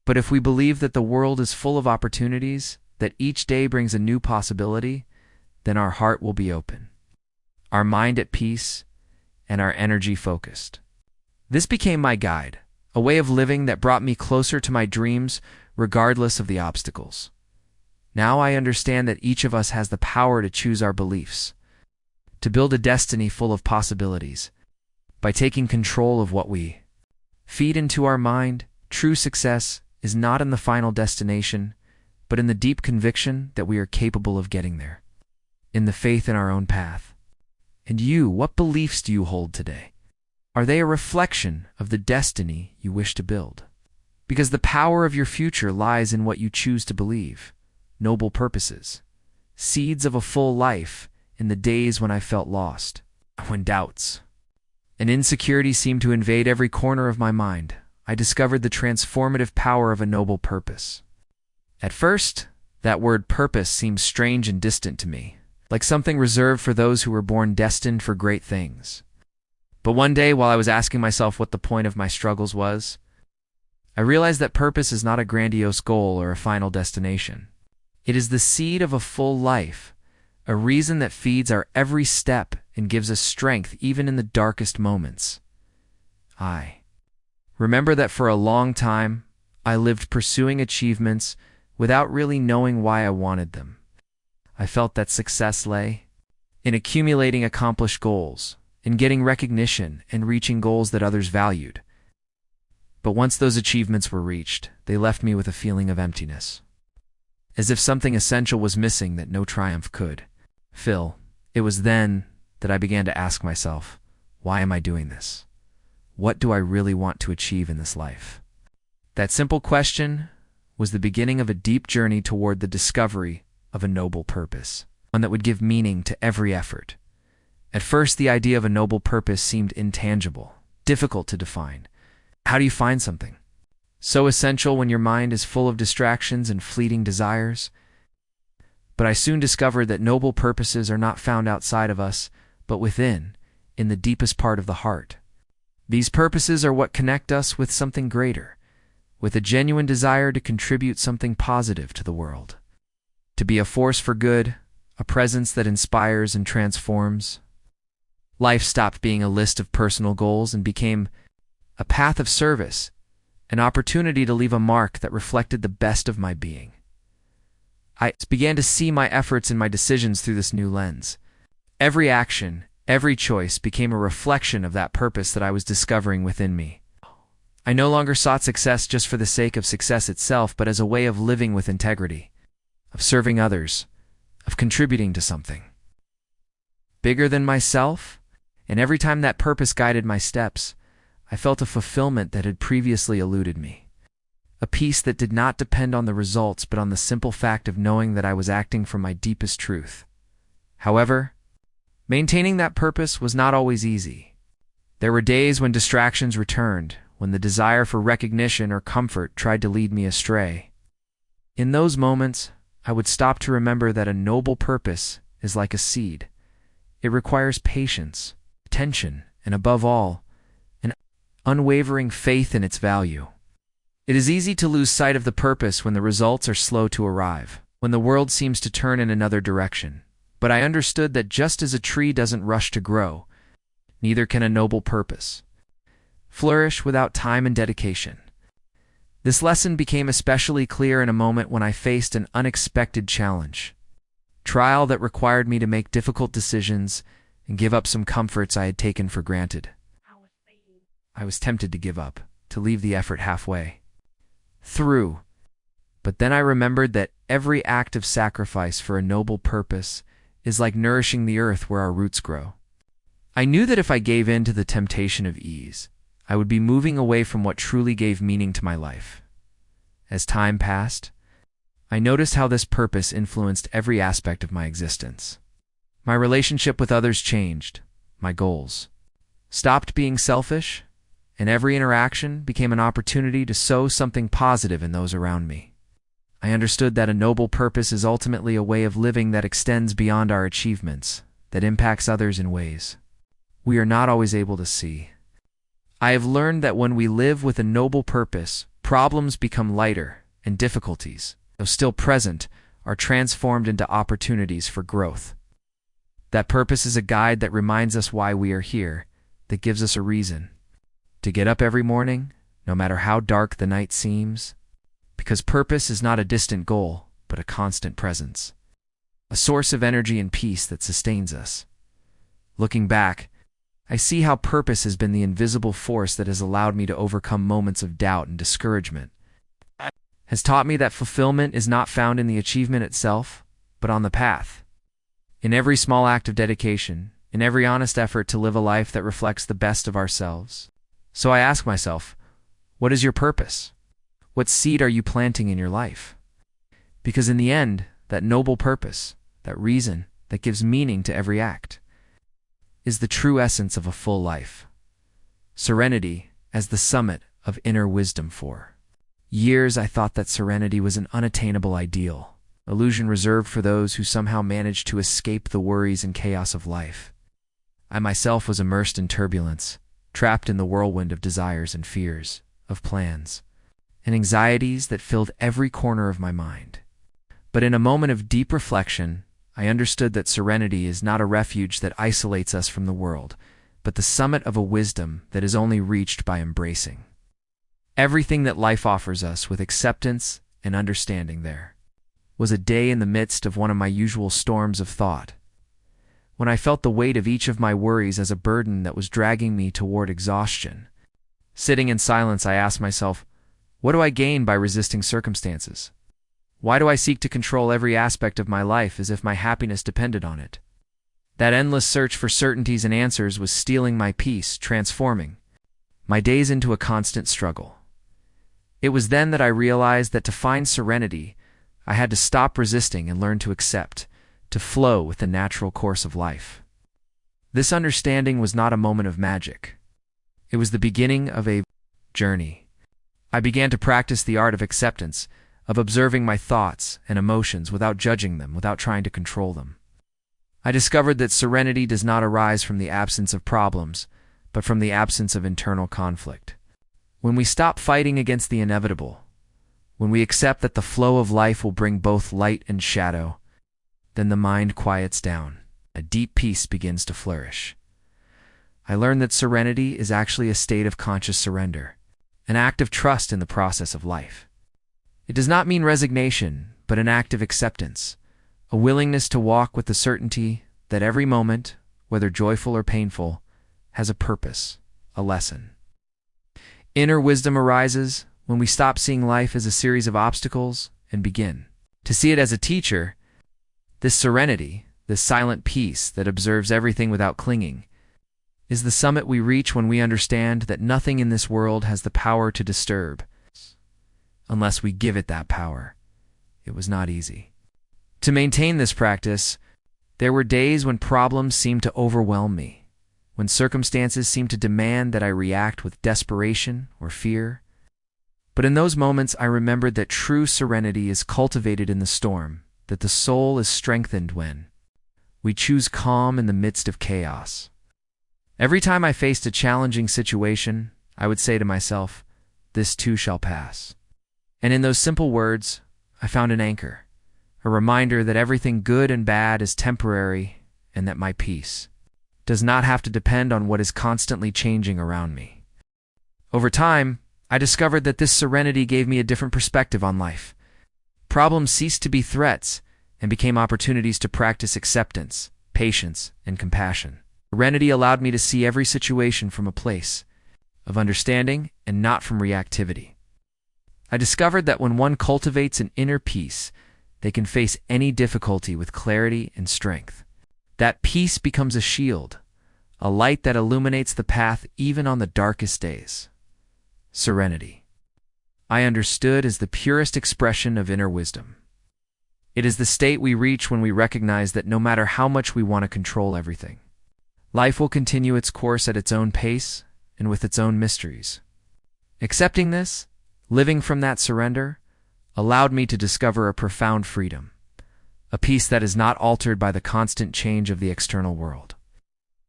But if we believe that the world is full of opportunities, that each day brings a new possibility, then our heart will be open, our mind at peace, and our energy focused. This became my guide, a way of living that brought me closer to my dreams regardless of the obstacles. Now I understand that each of us has the power to choose our beliefs, to build a destiny full of possibilities. By taking control of what we feed into our mind, true success is not in the final destination, but in the deep conviction that we are capable of getting there, in the faith in our own path. And you, what beliefs do you hold today? Are they a reflection of the destiny you wish to build? Because the power of your future lies in what you choose to believe. Noble purposes, seeds of a full life in the days when I felt lost, when doubts and insecurity seemed to invade every corner of my mind. I discovered the transformative power of a noble purpose. At first, that word purpose seemed strange and distant to me, like something reserved for those who were born destined for great things. But one day, while I was asking myself what the point of my struggles was, I realized that purpose is not a grandiose goal or a final destination. It is the seed of a full life, a reason that feeds our every step and gives us strength even in the darkest moments. I remember that for a long time, I lived pursuing achievements without really knowing why I wanted them. I felt that success lay in accumulating accomplished goals, in getting recognition and reaching goals that others valued. But once those achievements were reached, they left me with a feeling of emptiness, as if something essential was missing that no triumph could fill. It was then that I began to ask myself, why am I doing this? What do I really want to achieve in this life? That simple question was the beginning of a deep journey toward the discovery of a noble purpose, one that would give meaning to every effort. At first, the idea of a noble purpose seemed intangible, difficult to define. How do you find something so essential when your mind is full of distractions and fleeting desires? But I soon discovered that noble purposes are not found outside of us, but within, in the deepest part of the heart. These purposes are what connect us with something greater, with a genuine desire to contribute something positive to the world, to be a force for good, a presence that inspires and transforms. Life stopped being a list of personal goals and became a path of service, an opportunity to leave a mark that reflected the best of my being. I began to see my efforts and my decisions through this new lens. Every action, every choice became a reflection of that purpose that I was discovering within me. I no longer sought success just for the sake of success itself, but as a way of living with integrity, of serving others, of contributing to something bigger than myself. And every time that purpose guided my steps, I felt a fulfillment that had previously eluded me, a peace that did not depend on the results but on the simple fact of knowing that I was acting from my deepest truth. However, maintaining that purpose was not always easy. There were days when distractions returned, when the desire for recognition or comfort tried to lead me astray. In those moments, I would stop to remember that a noble purpose is like a seed. It requires patience, attention, and above all, an unwavering faith in its value. It is easy to lose sight of the purpose when the results are slow to arrive, when the world seems to turn in another direction. But I understood that just as a tree doesn't rush to grow, neither can a noble purpose flourish without time and dedication. This lesson became especially clear in a moment when I faced an unexpected challenge, trial that required me to make difficult decisions and give up some comforts I had taken for granted. I was tempted to give up, to leave the effort halfway through. But then I remembered that every act of sacrifice for a noble purpose is like nourishing the earth where our roots grow. I knew that if I gave in to the temptation of ease, I would be moving away from what truly gave meaning to my life. As time passed, I noticed how this purpose influenced every aspect of my existence. My relationship with others changed, my goals stopped being selfish, and every interaction became an opportunity to sow something positive in those around me. I understood that a noble purpose is ultimately a way of living that extends beyond our achievements, that impacts others in ways we are not always able to see. I have learned that when we live with a noble purpose, problems become lighter, and difficulties, though still present, are transformed into opportunities for growth. That purpose is a guide that reminds us why we are here, that gives us a reason to get up every morning, no matter how dark the night seems, because purpose is not a distant goal, but a constant presence, a source of energy and peace that sustains us. Looking back, I see how purpose has been the invisible force that has allowed me to overcome moments of doubt and discouragement, has taught me that fulfillment is not found in the achievement itself, but on the path. In every small act of dedication, in every honest effort to live a life that reflects the best of ourselves. So I ask myself, what is your purpose? What seed are you planting in your life? Because in the end, that noble purpose, that reason that gives meaning to every act, is the true essence of a full life. Serenity as the summit of inner wisdom. For years I thought that serenity was an unattainable ideal, illusion reserved for those who somehow managed to escape the worries and chaos of life. I myself was immersed in turbulence, trapped in the whirlwind of desires and fears, of plans and anxieties that filled every corner of my mind. But in a moment of deep reflection, I understood that serenity is not a refuge that isolates us from the world, but the summit of a wisdom that is only reached by embracing everything that life offers us with acceptance and understanding. There was a day in the midst of one of my usual storms of thought, when I felt the weight of each of my worries as a burden that was dragging me toward exhaustion. Sitting in silence, I asked myself, what do I gain by resisting circumstances? Why do I seek to control every aspect of my life as if my happiness depended on it? That endless search for certainties and answers was stealing my peace, transforming my days into a constant struggle. It was then that I realized that to find serenity, I had to stop resisting and learn to accept, to flow with the natural course of life. This understanding was not a moment of magic. It was the beginning of a journey. I began to practice the art of acceptance, of observing my thoughts and emotions without judging them, without trying to control them. I discovered that serenity does not arise from the absence of problems, but from the absence of internal conflict. When we stop fighting against the inevitable, when we accept that the flow of life will bring both light and shadow, then the mind quiets down. A deep peace begins to flourish. I learned that serenity is actually a state of conscious surrender, an act of trust in the process of life. It does not mean resignation, but an act of acceptance, a willingness to walk with the certainty that every moment, whether joyful or painful, has a purpose, a lesson. Inner wisdom arises when we stop seeing life as a series of obstacles and begin to see it as a teacher. This serenity, this silent peace that observes everything without clinging, is the summit we reach when we understand that nothing in this world has the power to disturb, unless we give it that power. It was not easy. To maintain this practice, there were days when problems seemed to overwhelm me, when circumstances seemed to demand that I react with desperation or fear. But in those moments, I remembered that true serenity is cultivated in the storm, that the soul is strengthened when we choose calm in the midst of chaos. Every time I faced a challenging situation, I would say to myself, "This too shall pass." And in those simple words, I found an anchor, a reminder that everything good and bad is temporary and that my peace does not have to depend on what is constantly changing around me. Over time, I discovered that this serenity gave me a different perspective on life. Problems ceased to be threats and became opportunities to practice acceptance, patience, and compassion. Serenity allowed me to see every situation from a place of understanding and not from reactivity. I discovered that when one cultivates an inner peace, they can face any difficulty with clarity and strength. That peace becomes a shield, a light that illuminates the path even on the darkest days. Serenity, I understood, as the purest expression of inner wisdom. It is the state we reach when we recognize that no matter how much we want to control everything, life will continue its course at its own pace and with its own mysteries. Accepting this, living from that surrender, allowed me to discover a profound freedom, a peace that is not altered by the constant change of the external world.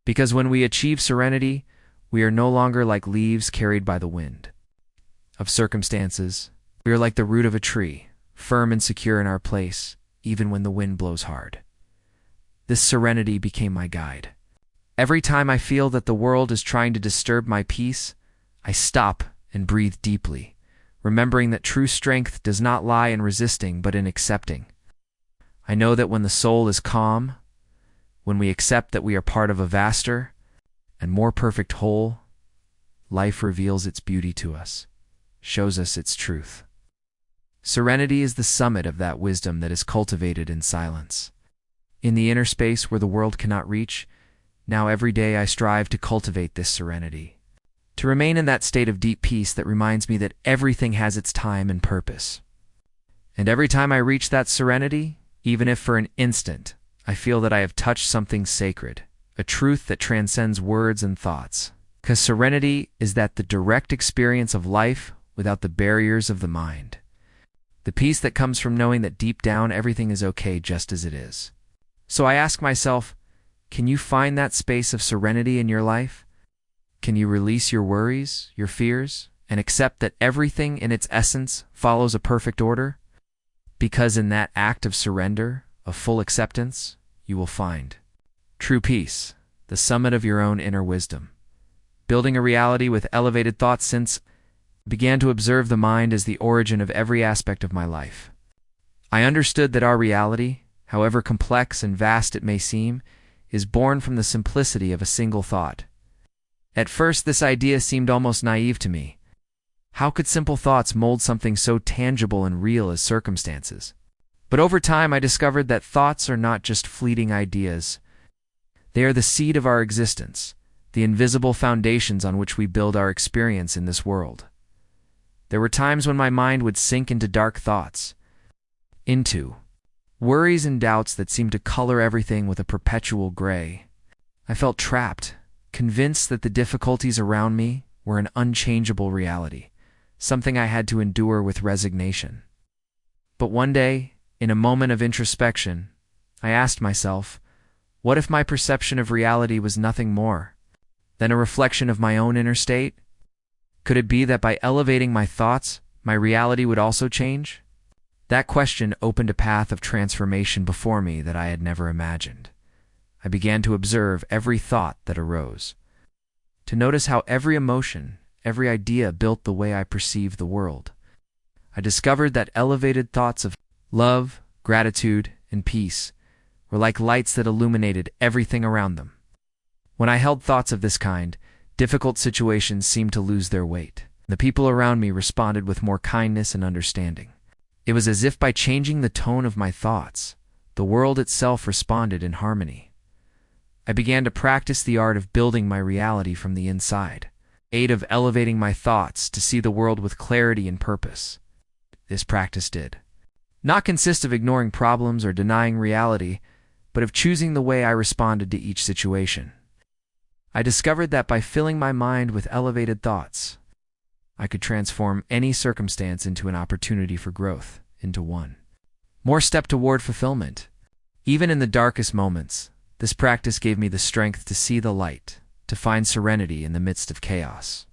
Because when we achieve serenity, we are no longer like leaves carried by the wind of circumstances. We are like the root of a tree, firm and secure in our place, even when the wind blows hard. This serenity became my guide. Every time I feel that the world is trying to disturb my peace, I stop and breathe deeply, remembering that true strength does not lie in resisting but in accepting. I know that when the soul is calm, when we accept that we are part of a vaster and more perfect whole, life reveals its beauty to us, shows us its truth. Serenity is the summit of that wisdom that is cultivated in silence. In the inner space where the world cannot reach, now every day I strive to cultivate this serenity, to remain in that state of deep peace that reminds me that everything has its time and purpose. And every time I reach that serenity, even if for an instant, I feel that I have touched something sacred, a truth that transcends words and thoughts. Because serenity is that the direct experience of life without the barriers of the mind. The peace that comes from knowing that deep down everything is okay just as it is. So I ask myself, can you find that space of serenity in your life? Can you release your worries, your fears, and accept that everything in its essence follows a perfect order? Because in that act of surrender, of full acceptance, you will find true peace, the summit of your own inner wisdom. Building a reality with elevated thoughts since I began to observe the mind as the origin of every aspect of my life. I understood that our reality, however complex and vast it may seem, is born from the simplicity of a single thought. At first, this idea seemed almost naive to me. How could simple thoughts mold something so tangible and real as circumstances? But over time, I discovered that thoughts are not just fleeting ideas. They are the seed of our existence, the invisible foundations on which we build our experience in this world. There were times when my mind would sink into dark thoughts, into worries and doubts that seemed to color everything with a perpetual gray. I felt trapped, convinced that the difficulties around me were an unchangeable reality, something I had to endure with resignation. But one day, in a moment of introspection, I asked myself, what if my perception of reality was nothing more than a reflection of my own inner state? Could it be that by elevating my thoughts, my reality would also change? That question opened a path of transformation before me that I had never imagined. I began to observe every thought that arose, to notice how every emotion, every idea built the way I perceived the world. I discovered that elevated thoughts of love, gratitude, and peace were like lights that illuminated everything around them. When I held thoughts of this kind, difficult situations seemed to lose their weight. The people around me responded with more kindness and understanding. It was as if by changing the tone of my thoughts, the world itself responded in harmony. I began to practice the art of building my reality from the inside, aid of elevating my thoughts to see the world with clarity and purpose. This practice did not consist of ignoring problems or denying reality, but of choosing the way I responded to each situation. I discovered that by filling my mind with elevated thoughts, I could transform any circumstance into an opportunity for growth, into one more step toward fulfillment. Even in the darkest moments, this practice gave me the strength to see the light, to find serenity in the midst of chaos.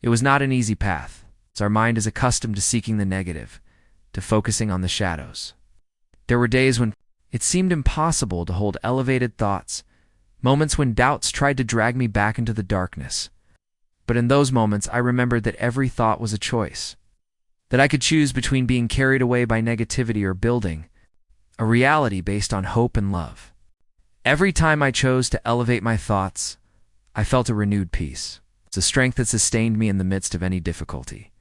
It was not an easy path, as our mind is accustomed to seeking the negative, to focusing on the shadows. There were days when it seemed impossible to hold elevated thoughts, moments when doubts tried to drag me back into the darkness. But in those moments, I remembered that every thought was a choice, that I could choose between being carried away by negativity or building a reality based on hope and love. Every time I chose to elevate my thoughts, I felt a renewed peace. It's a strength that sustained me in the midst of any difficulty.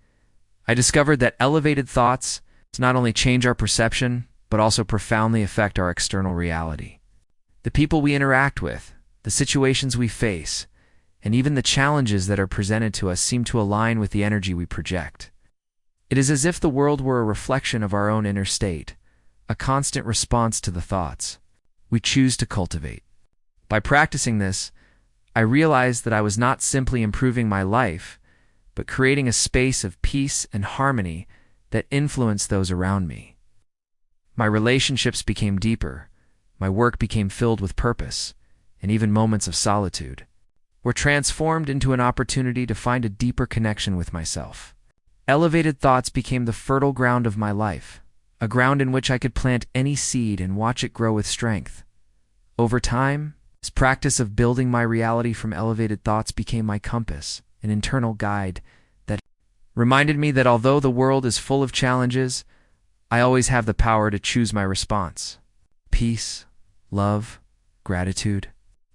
I discovered that elevated thoughts not only change our perception, but also profoundly affect our external reality. The people we interact with, the situations we face, and even the challenges that are presented to us seem to align with the energy we project. It is as if the world were a reflection of our own inner state, a constant response to the thoughts we choose to cultivate. By practicing this, I realized that I was not simply improving my life, but creating a space of peace and harmony that influenced those around me. My relationships became deeper, my work became filled with purpose, and even moments of solitude were transformed into an opportunity to find a deeper connection with myself. Elevated thoughts became the fertile ground of my life, a ground in which I could plant any seed and watch it grow with strength. Over time, this practice of building my reality from elevated thoughts became my compass, an internal guide that reminded me that although the world is full of challenges, I always have the power to choose my response. Peace, love, gratitude,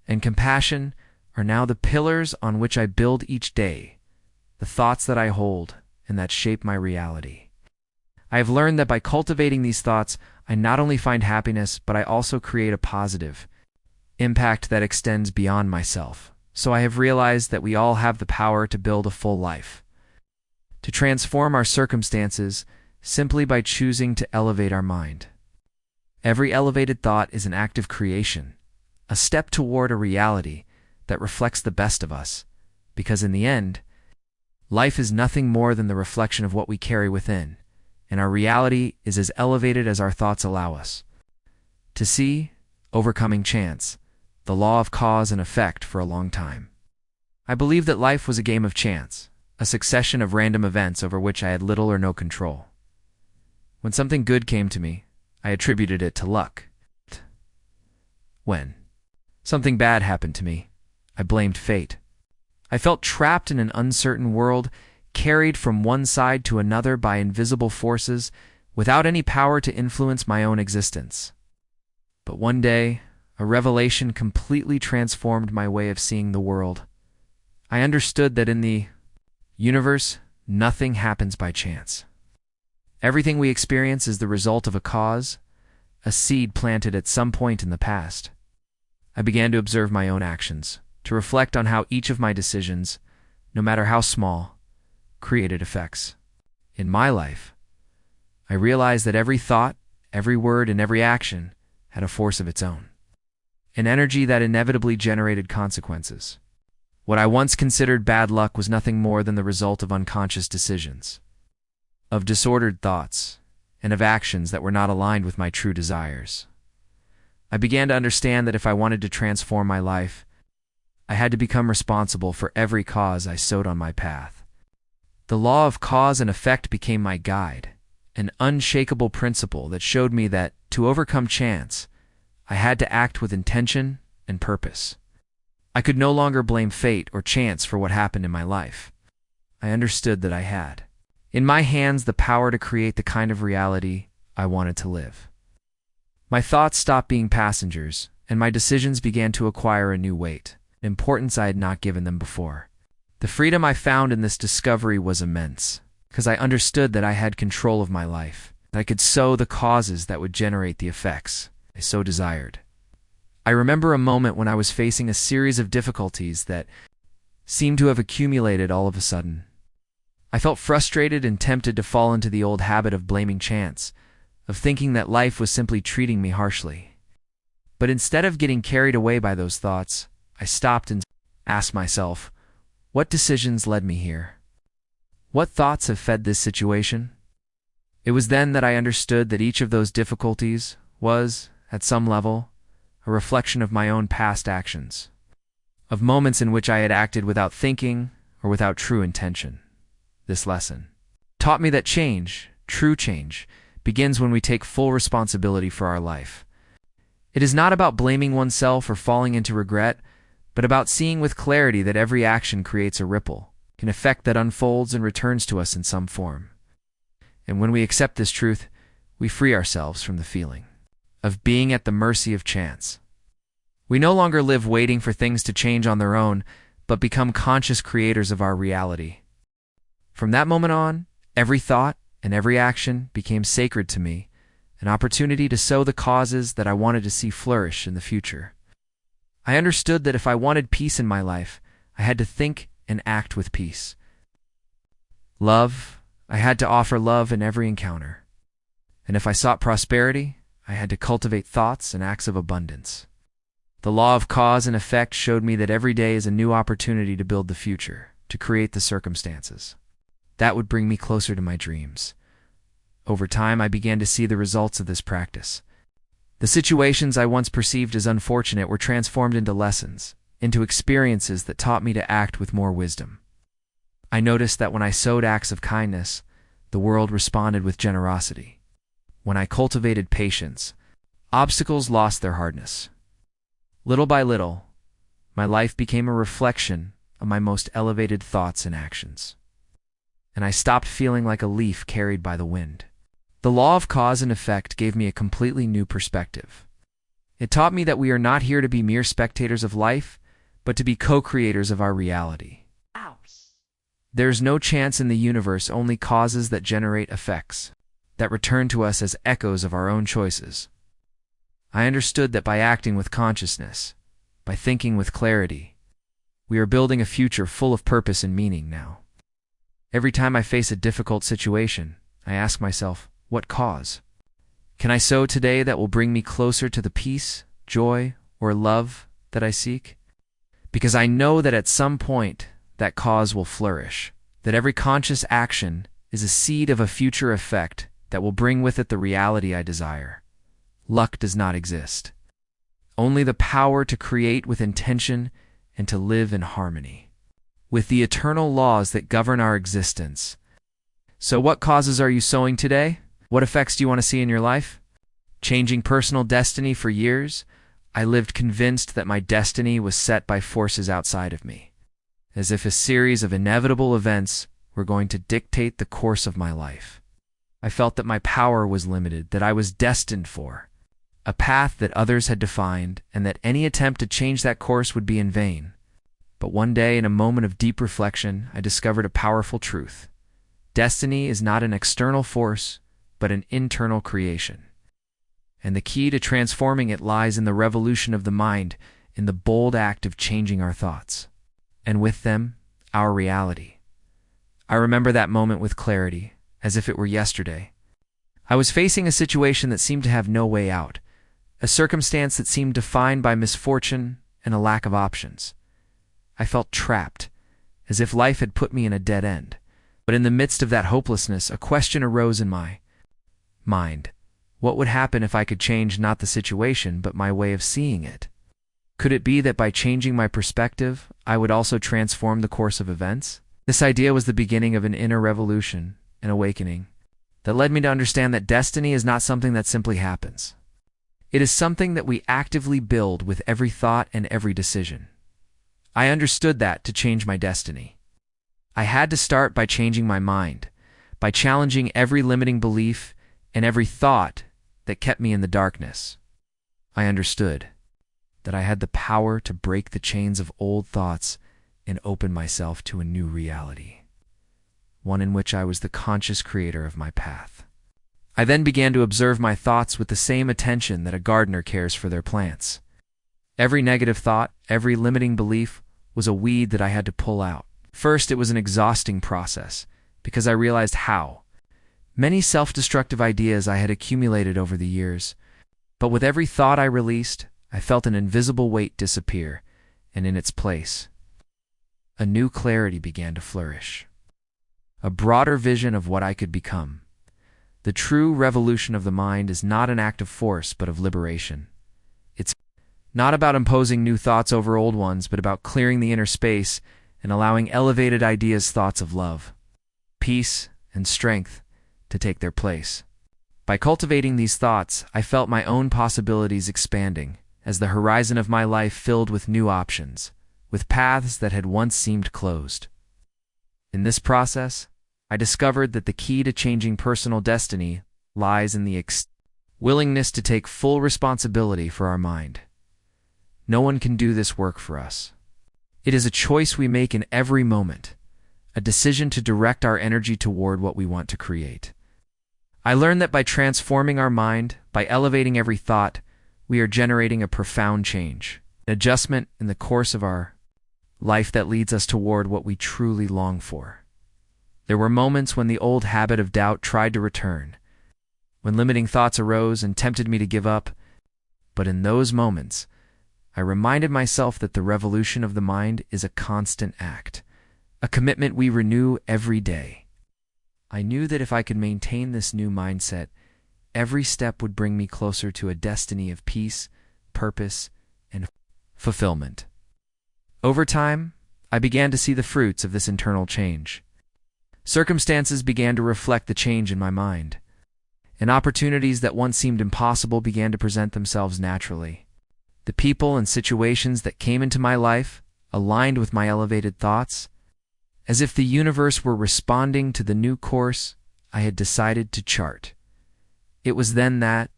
and compassion are now the pillars on which I build each day, the thoughts that I hold and that shape my reality. I have learned that by cultivating these thoughts, I not only find happiness, but I also create a positive impact that extends beyond myself. So I have realized that we all have the power to build a full life, to transform our circumstances simply by choosing to elevate our mind. Every elevated thought is an act of creation, a step toward a reality that reflects the best of us, because in the end, life is nothing more than the reflection of what we carry within, and our reality is as elevated as our thoughts allow us to see, overcoming chance, the law of cause and effect for a long time. I believe that life was a game of chance, a a succession of random events over which I had little or no control. When something good came to me, I attributed it to luck. When something bad happened to me, I blamed fate. I felt trapped in an uncertain world, carried from one side to another by invisible forces, without any power to influence my own existence. But one day, a revelation completely transformed my way of seeing the world. I understood that in the universe, nothing happens by chance. Everything we experience is the result of a cause, a seed planted at some point in the past. I began to observe my own actions, to reflect on how each of my decisions, no matter how small, created effects. In my life, I realized that every thought, every word, and every action had a force of its own, an energy that inevitably generated consequences. What I once considered bad luck was nothing more than the result of unconscious decisions, of disordered thoughts, and of actions that were not aligned with my true desires. I began to understand that if I wanted to transform my life, I had to become responsible for every cause I sowed on my path. The law of cause and effect became my guide, an unshakable principle that showed me that, to overcome chance, I had to act with intention and purpose. I could no longer blame fate or chance for what happened in my life. I understood that I had in my hands the power to create the kind of reality I wanted to live. My thoughts stopped being passengers, and my decisions began to acquire a new weight, an importance I had not given them before. The freedom I found in this discovery was immense, because I understood that I had control of my life, that I could sow the causes that would generate the effects I so desired. I remember a moment when I was facing a series of difficulties that seemed to have accumulated all of a sudden. I felt frustrated and tempted to fall into the old habit of blaming chance, of thinking that life was simply treating me harshly. But instead of getting carried away by those thoughts, I stopped and asked myself, what decisions led me here? What thoughts have fed this situation? It was then that I understood that each of those difficulties was, at some level, a reflection of my own past actions, of moments in which I had acted without thinking or without true intention. This lesson taught me that change, true change, begins when we take full responsibility for our life. It is not about blaming oneself or falling into regret, but about seeing with clarity that every action creates a ripple, an effect that unfolds and returns to us in some form. And when we accept this truth, we free ourselves from the feeling of being at the mercy of chance. We no longer live waiting for things to change on their own, but become conscious creators of our reality. From that moment on, every thought and every action became sacred to me, an opportunity to sow the causes that I wanted to see flourish in the future. I understood that if I wanted peace in my life, I had to think and act with peace. Love, I had to offer love in every encounter. And if I sought prosperity, I had to cultivate thoughts and acts of abundance. The law of cause and effect showed me that every day is a new opportunity to build the future, to create the circumstances that would bring me closer to my dreams. Over time, I began to see the results of this practice. The situations I once perceived as unfortunate were transformed into lessons, into experiences that taught me to act with more wisdom. I noticed that when I sowed acts of kindness, the world responded with generosity. When I cultivated patience, obstacles lost their hardness. Little by little, my life became a reflection of my most elevated thoughts and actions, and I stopped feeling like a leaf carried by the wind. The law of cause and effect gave me a completely new perspective. It taught me that we are not here to be mere spectators of life, but to be co-creators of our reality. There's no chance in the universe, only causes that generate effects, that return to us as echoes of our own choices. I understood that by acting with consciousness, by thinking with clarity, we are building a future full of purpose and meaning now. Every time I face a difficult situation, I ask myself, what cause can I sow today that will bring me closer to the peace, joy, or love that I seek? Because I know that at some point that cause will flourish, that every conscious action is a seed of a future effect that will bring with it the reality I desire. Luck does not exist. Only the power to create with intention and to live in harmony. with the eternal laws that govern our existence. So what causes are you sowing today? What effects do you want to see in your life? Changing personal destiny for years, I lived convinced that my destiny was set by forces outside of me, as if a series of inevitable events were going to dictate the course of my life. I felt that my power was limited, that I was destined for a path that others had defined, and that any attempt to change that course would be in vain. But one day, in a moment of deep reflection, I discovered a powerful truth. Destiny is not an external force, but an internal creation. And the key to transforming it lies in the revolution of the mind, in the bold act of changing our thoughts, and with them, our reality. I remember that moment with clarity, as if it were yesterday. I was facing a situation that seemed to have no way out, a circumstance that seemed defined by misfortune and a lack of options. I felt trapped, as if life had put me in a dead end. But in the midst of that hopelessness, a question arose in my mind. What would happen if I could change not the situation, but my way of seeing it? Could it be that by changing my perspective, I would also transform the course of events? This idea was the beginning of an inner revolution, an awakening, that led me to understand that destiny is not something that simply happens. It is something that we actively build with every thought and every decision. I understood that to change my destiny, I had to start by changing my mind, by challenging every limiting belief and every thought that kept me in the darkness. I understood that I had the power to break the chains of old thoughts and open myself to a new reality, one in which I was the conscious creator of my path. I then began to observe my thoughts with the same attention that a gardener cares for their plants. Every negative thought, every limiting belief was a weed that I had to pull out. First, it was an exhausting process, because I realized how many self-destructive ideas I had accumulated over the years. But with every thought I released, I felt an invisible weight disappear, and in its place, a new clarity began to flourish. A broader vision of what I could become. The true revolution of the mind is not an act of force, but of liberation. It's not about imposing new thoughts over old ones, but about clearing the inner space and allowing elevated ideas, thoughts of love, peace, and strength to take their place. By cultivating these thoughts, I felt my own possibilities expanding as the horizon of my life filled with new options, with paths that had once seemed closed. In this process, I discovered that the key to changing personal destiny lies in the willingness to take full responsibility for our mind. No one can do this work for us. It is a choice we make in every moment, a decision to direct our energy toward what we want to create. I learned that by transforming our mind, by elevating every thought, we are generating a profound change, an adjustment in the course of our life that leads us toward what we truly long for. There were moments when the old habit of doubt tried to return, when limiting thoughts arose and tempted me to give up. But in those moments, I reminded myself that the revolution of the mind is a constant act, a commitment we renew every day. I knew that if I could maintain this new mindset, every step would bring me closer to a destiny of peace, purpose, and fulfillment. Over time, I began to see the fruits of this internal change. Circumstances began to reflect the change in my mind, and opportunities that once seemed impossible began to present themselves naturally. The people and situations that came into my life aligned with my elevated thoughts, as if the universe were responding to the new course I had decided to chart. It was then that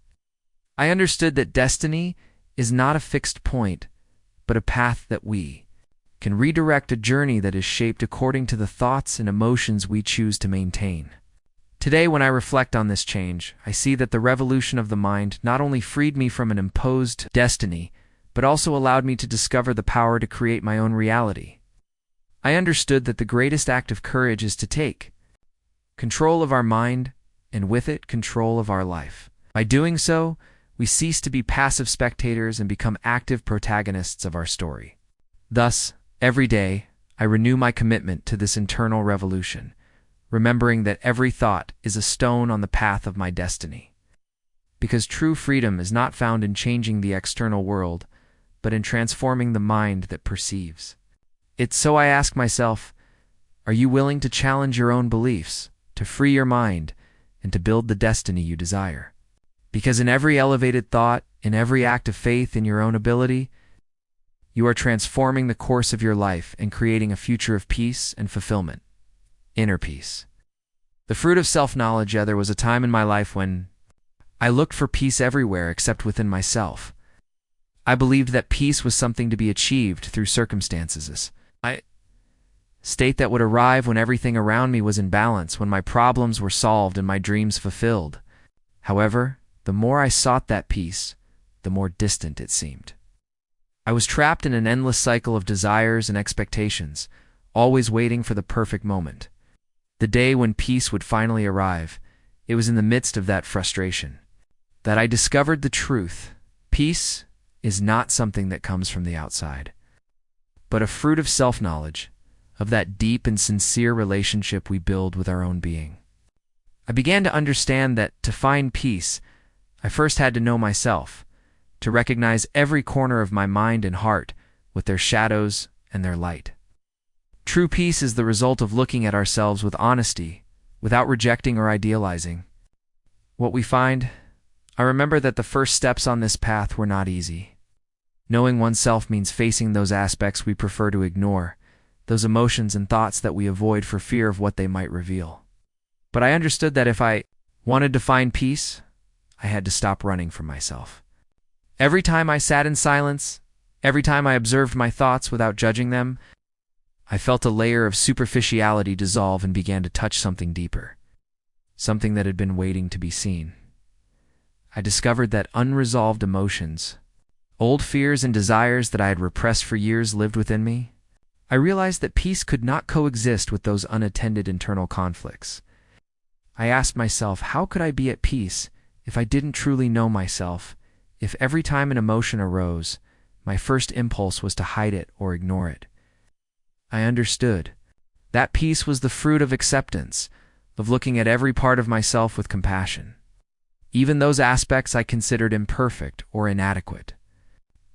I understood that destiny is not a fixed point, but a path that we can redirect, a journey that is shaped according to the thoughts and emotions we choose to maintain. Today, when I reflect on this change, I see that the revolution of the mind not only freed me from an imposed destiny, but also allowed me to discover the power to create my own reality. I understood that the greatest act of courage is to take control of our mind, and with it, control of our life. By doing so, we cease to be passive spectators and become active protagonists of our story. Thus, every day, I renew my commitment to this internal revolution, remembering that every thought is a stone on the path of my destiny. Because true freedom is not found in changing the external world, but in transforming the mind that perceives. It's so I ask myself, are you willing to challenge your own beliefs, to free your mind, and to build the destiny you desire? Because in every elevated thought, in every act of faith in your own ability, you are transforming the course of your life and creating a future of peace and fulfillment. Inner peace. The fruit of self-knowledge. There was a time in my life when I looked for peace everywhere except within myself. I believed that peace was something to be achieved through circumstances. I state that would arrive when everything around me was in balance, when my problems were solved and my dreams fulfilled. However, the more I sought that peace, the more distant it seemed. I was trapped in an endless cycle of desires and expectations, always waiting for the perfect moment. The day when peace would finally arrive, it was in the midst of that frustration that I discovered the truth. Peace is not something that comes from the outside, but a fruit of self-knowledge, of that deep and sincere relationship we build with our own being. I began to understand that to find peace, I first had to know myself, to recognize every corner of my mind and heart with their shadows and their light. True peace is the result of looking at ourselves with honesty, without rejecting or idealizing what we find. I remember that the first steps on this path were not easy. Knowing oneself means facing those aspects we prefer to ignore, those emotions and thoughts that we avoid for fear of what they might reveal. But I understood that if I wanted to find peace, I had to stop running from myself. Every time I sat in silence, every time I observed my thoughts without judging them, I felt a layer of superficiality dissolve and began to touch something deeper, something that had been waiting to be seen. I discovered that unresolved emotions, old fears and desires that I had repressed for years lived within me. I realized that peace could not coexist with those unattended internal conflicts. I asked myself, how could I be at peace if I didn't truly know myself, if every time an emotion arose, my first impulse was to hide it or ignore it? I understood that peace was the fruit of acceptance, of looking at every part of myself with compassion, even those aspects I considered imperfect or inadequate.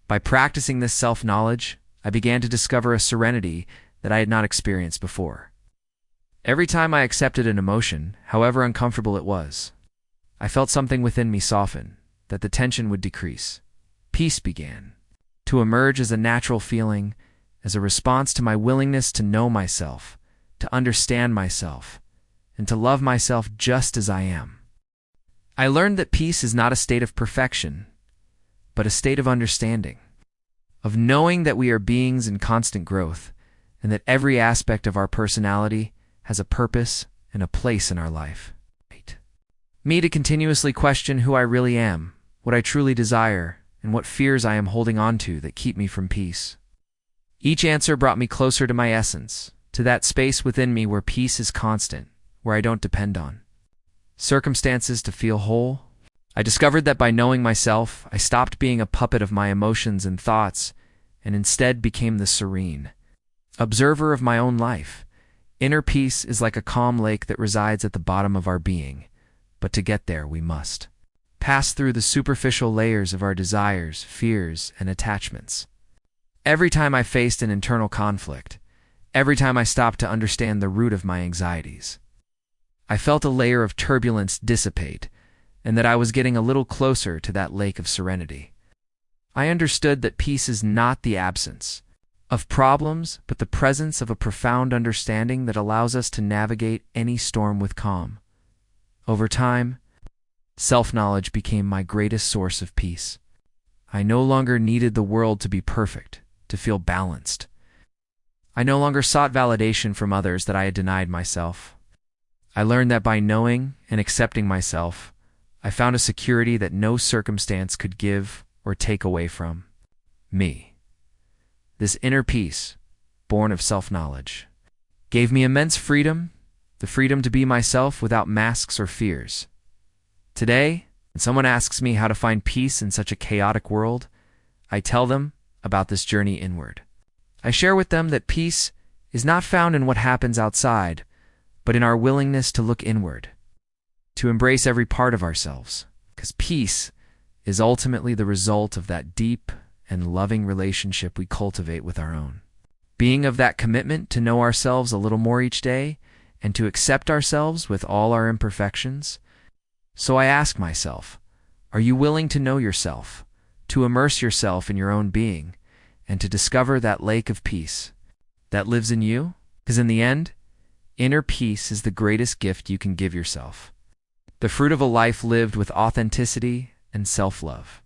By practicing this self-knowledge, I began to discover a serenity that I had not experienced before. Every time I accepted an emotion, however uncomfortable it was, I felt something within me soften, that the tension would decrease. Peace began to emerge as a natural feeling, as a response to my willingness to know myself, to understand myself, and to love myself just as I am. I learned that peace is not a state of perfection, but a state of understanding, of knowing that we are beings in constant growth, and that every aspect of our personality has a purpose and a place in our life. Me to continuously question who I really am, what I truly desire, and what fears I am holding on to that keep me from peace. Each answer brought me closer to my essence, to that space within me where peace is constant, where I don't depend on circumstances to feel whole. I discovered that by knowing myself, I stopped being a puppet of my emotions and thoughts, and instead became the serene observer of my own life. Inner peace is like a calm lake that resides at the bottom of our being, but to get there we must pass through the superficial layers of our desires, fears, and attachments. Every time I faced an internal conflict, every time I stopped to understand the root of my anxieties, I felt a layer of turbulence dissipate, and that I was getting a little closer to that lake of serenity. I understood that peace is not the absence of problems, but the presence of a profound understanding that allows us to navigate any storm with calm. Over time, self-knowledge became my greatest source of peace. I no longer needed the world to be perfect, to feel balanced. I no longer sought validation from others that I had denied myself. I learned that by knowing and accepting myself, I found a security that no circumstance could give or take away from me. This inner peace, born of self-knowledge, gave me immense freedom, the freedom to be myself without masks or fears. Today, when someone asks me how to find peace in such a chaotic world, I tell them about this journey inward. I share with them that peace is not found in what happens outside, but in our willingness to look inward, to embrace every part of ourselves, because peace is ultimately the result of that deep and loving relationship we cultivate with our own being of that commitment to know ourselves a little more each day and to accept ourselves with all our imperfections. So I ask myself, are you willing to know yourself, to immerse yourself in your own being, and to discover that lake of peace that lives in you? Because in the end, inner peace is the greatest gift you can give yourself, the fruit of a life lived with authenticity and self-love.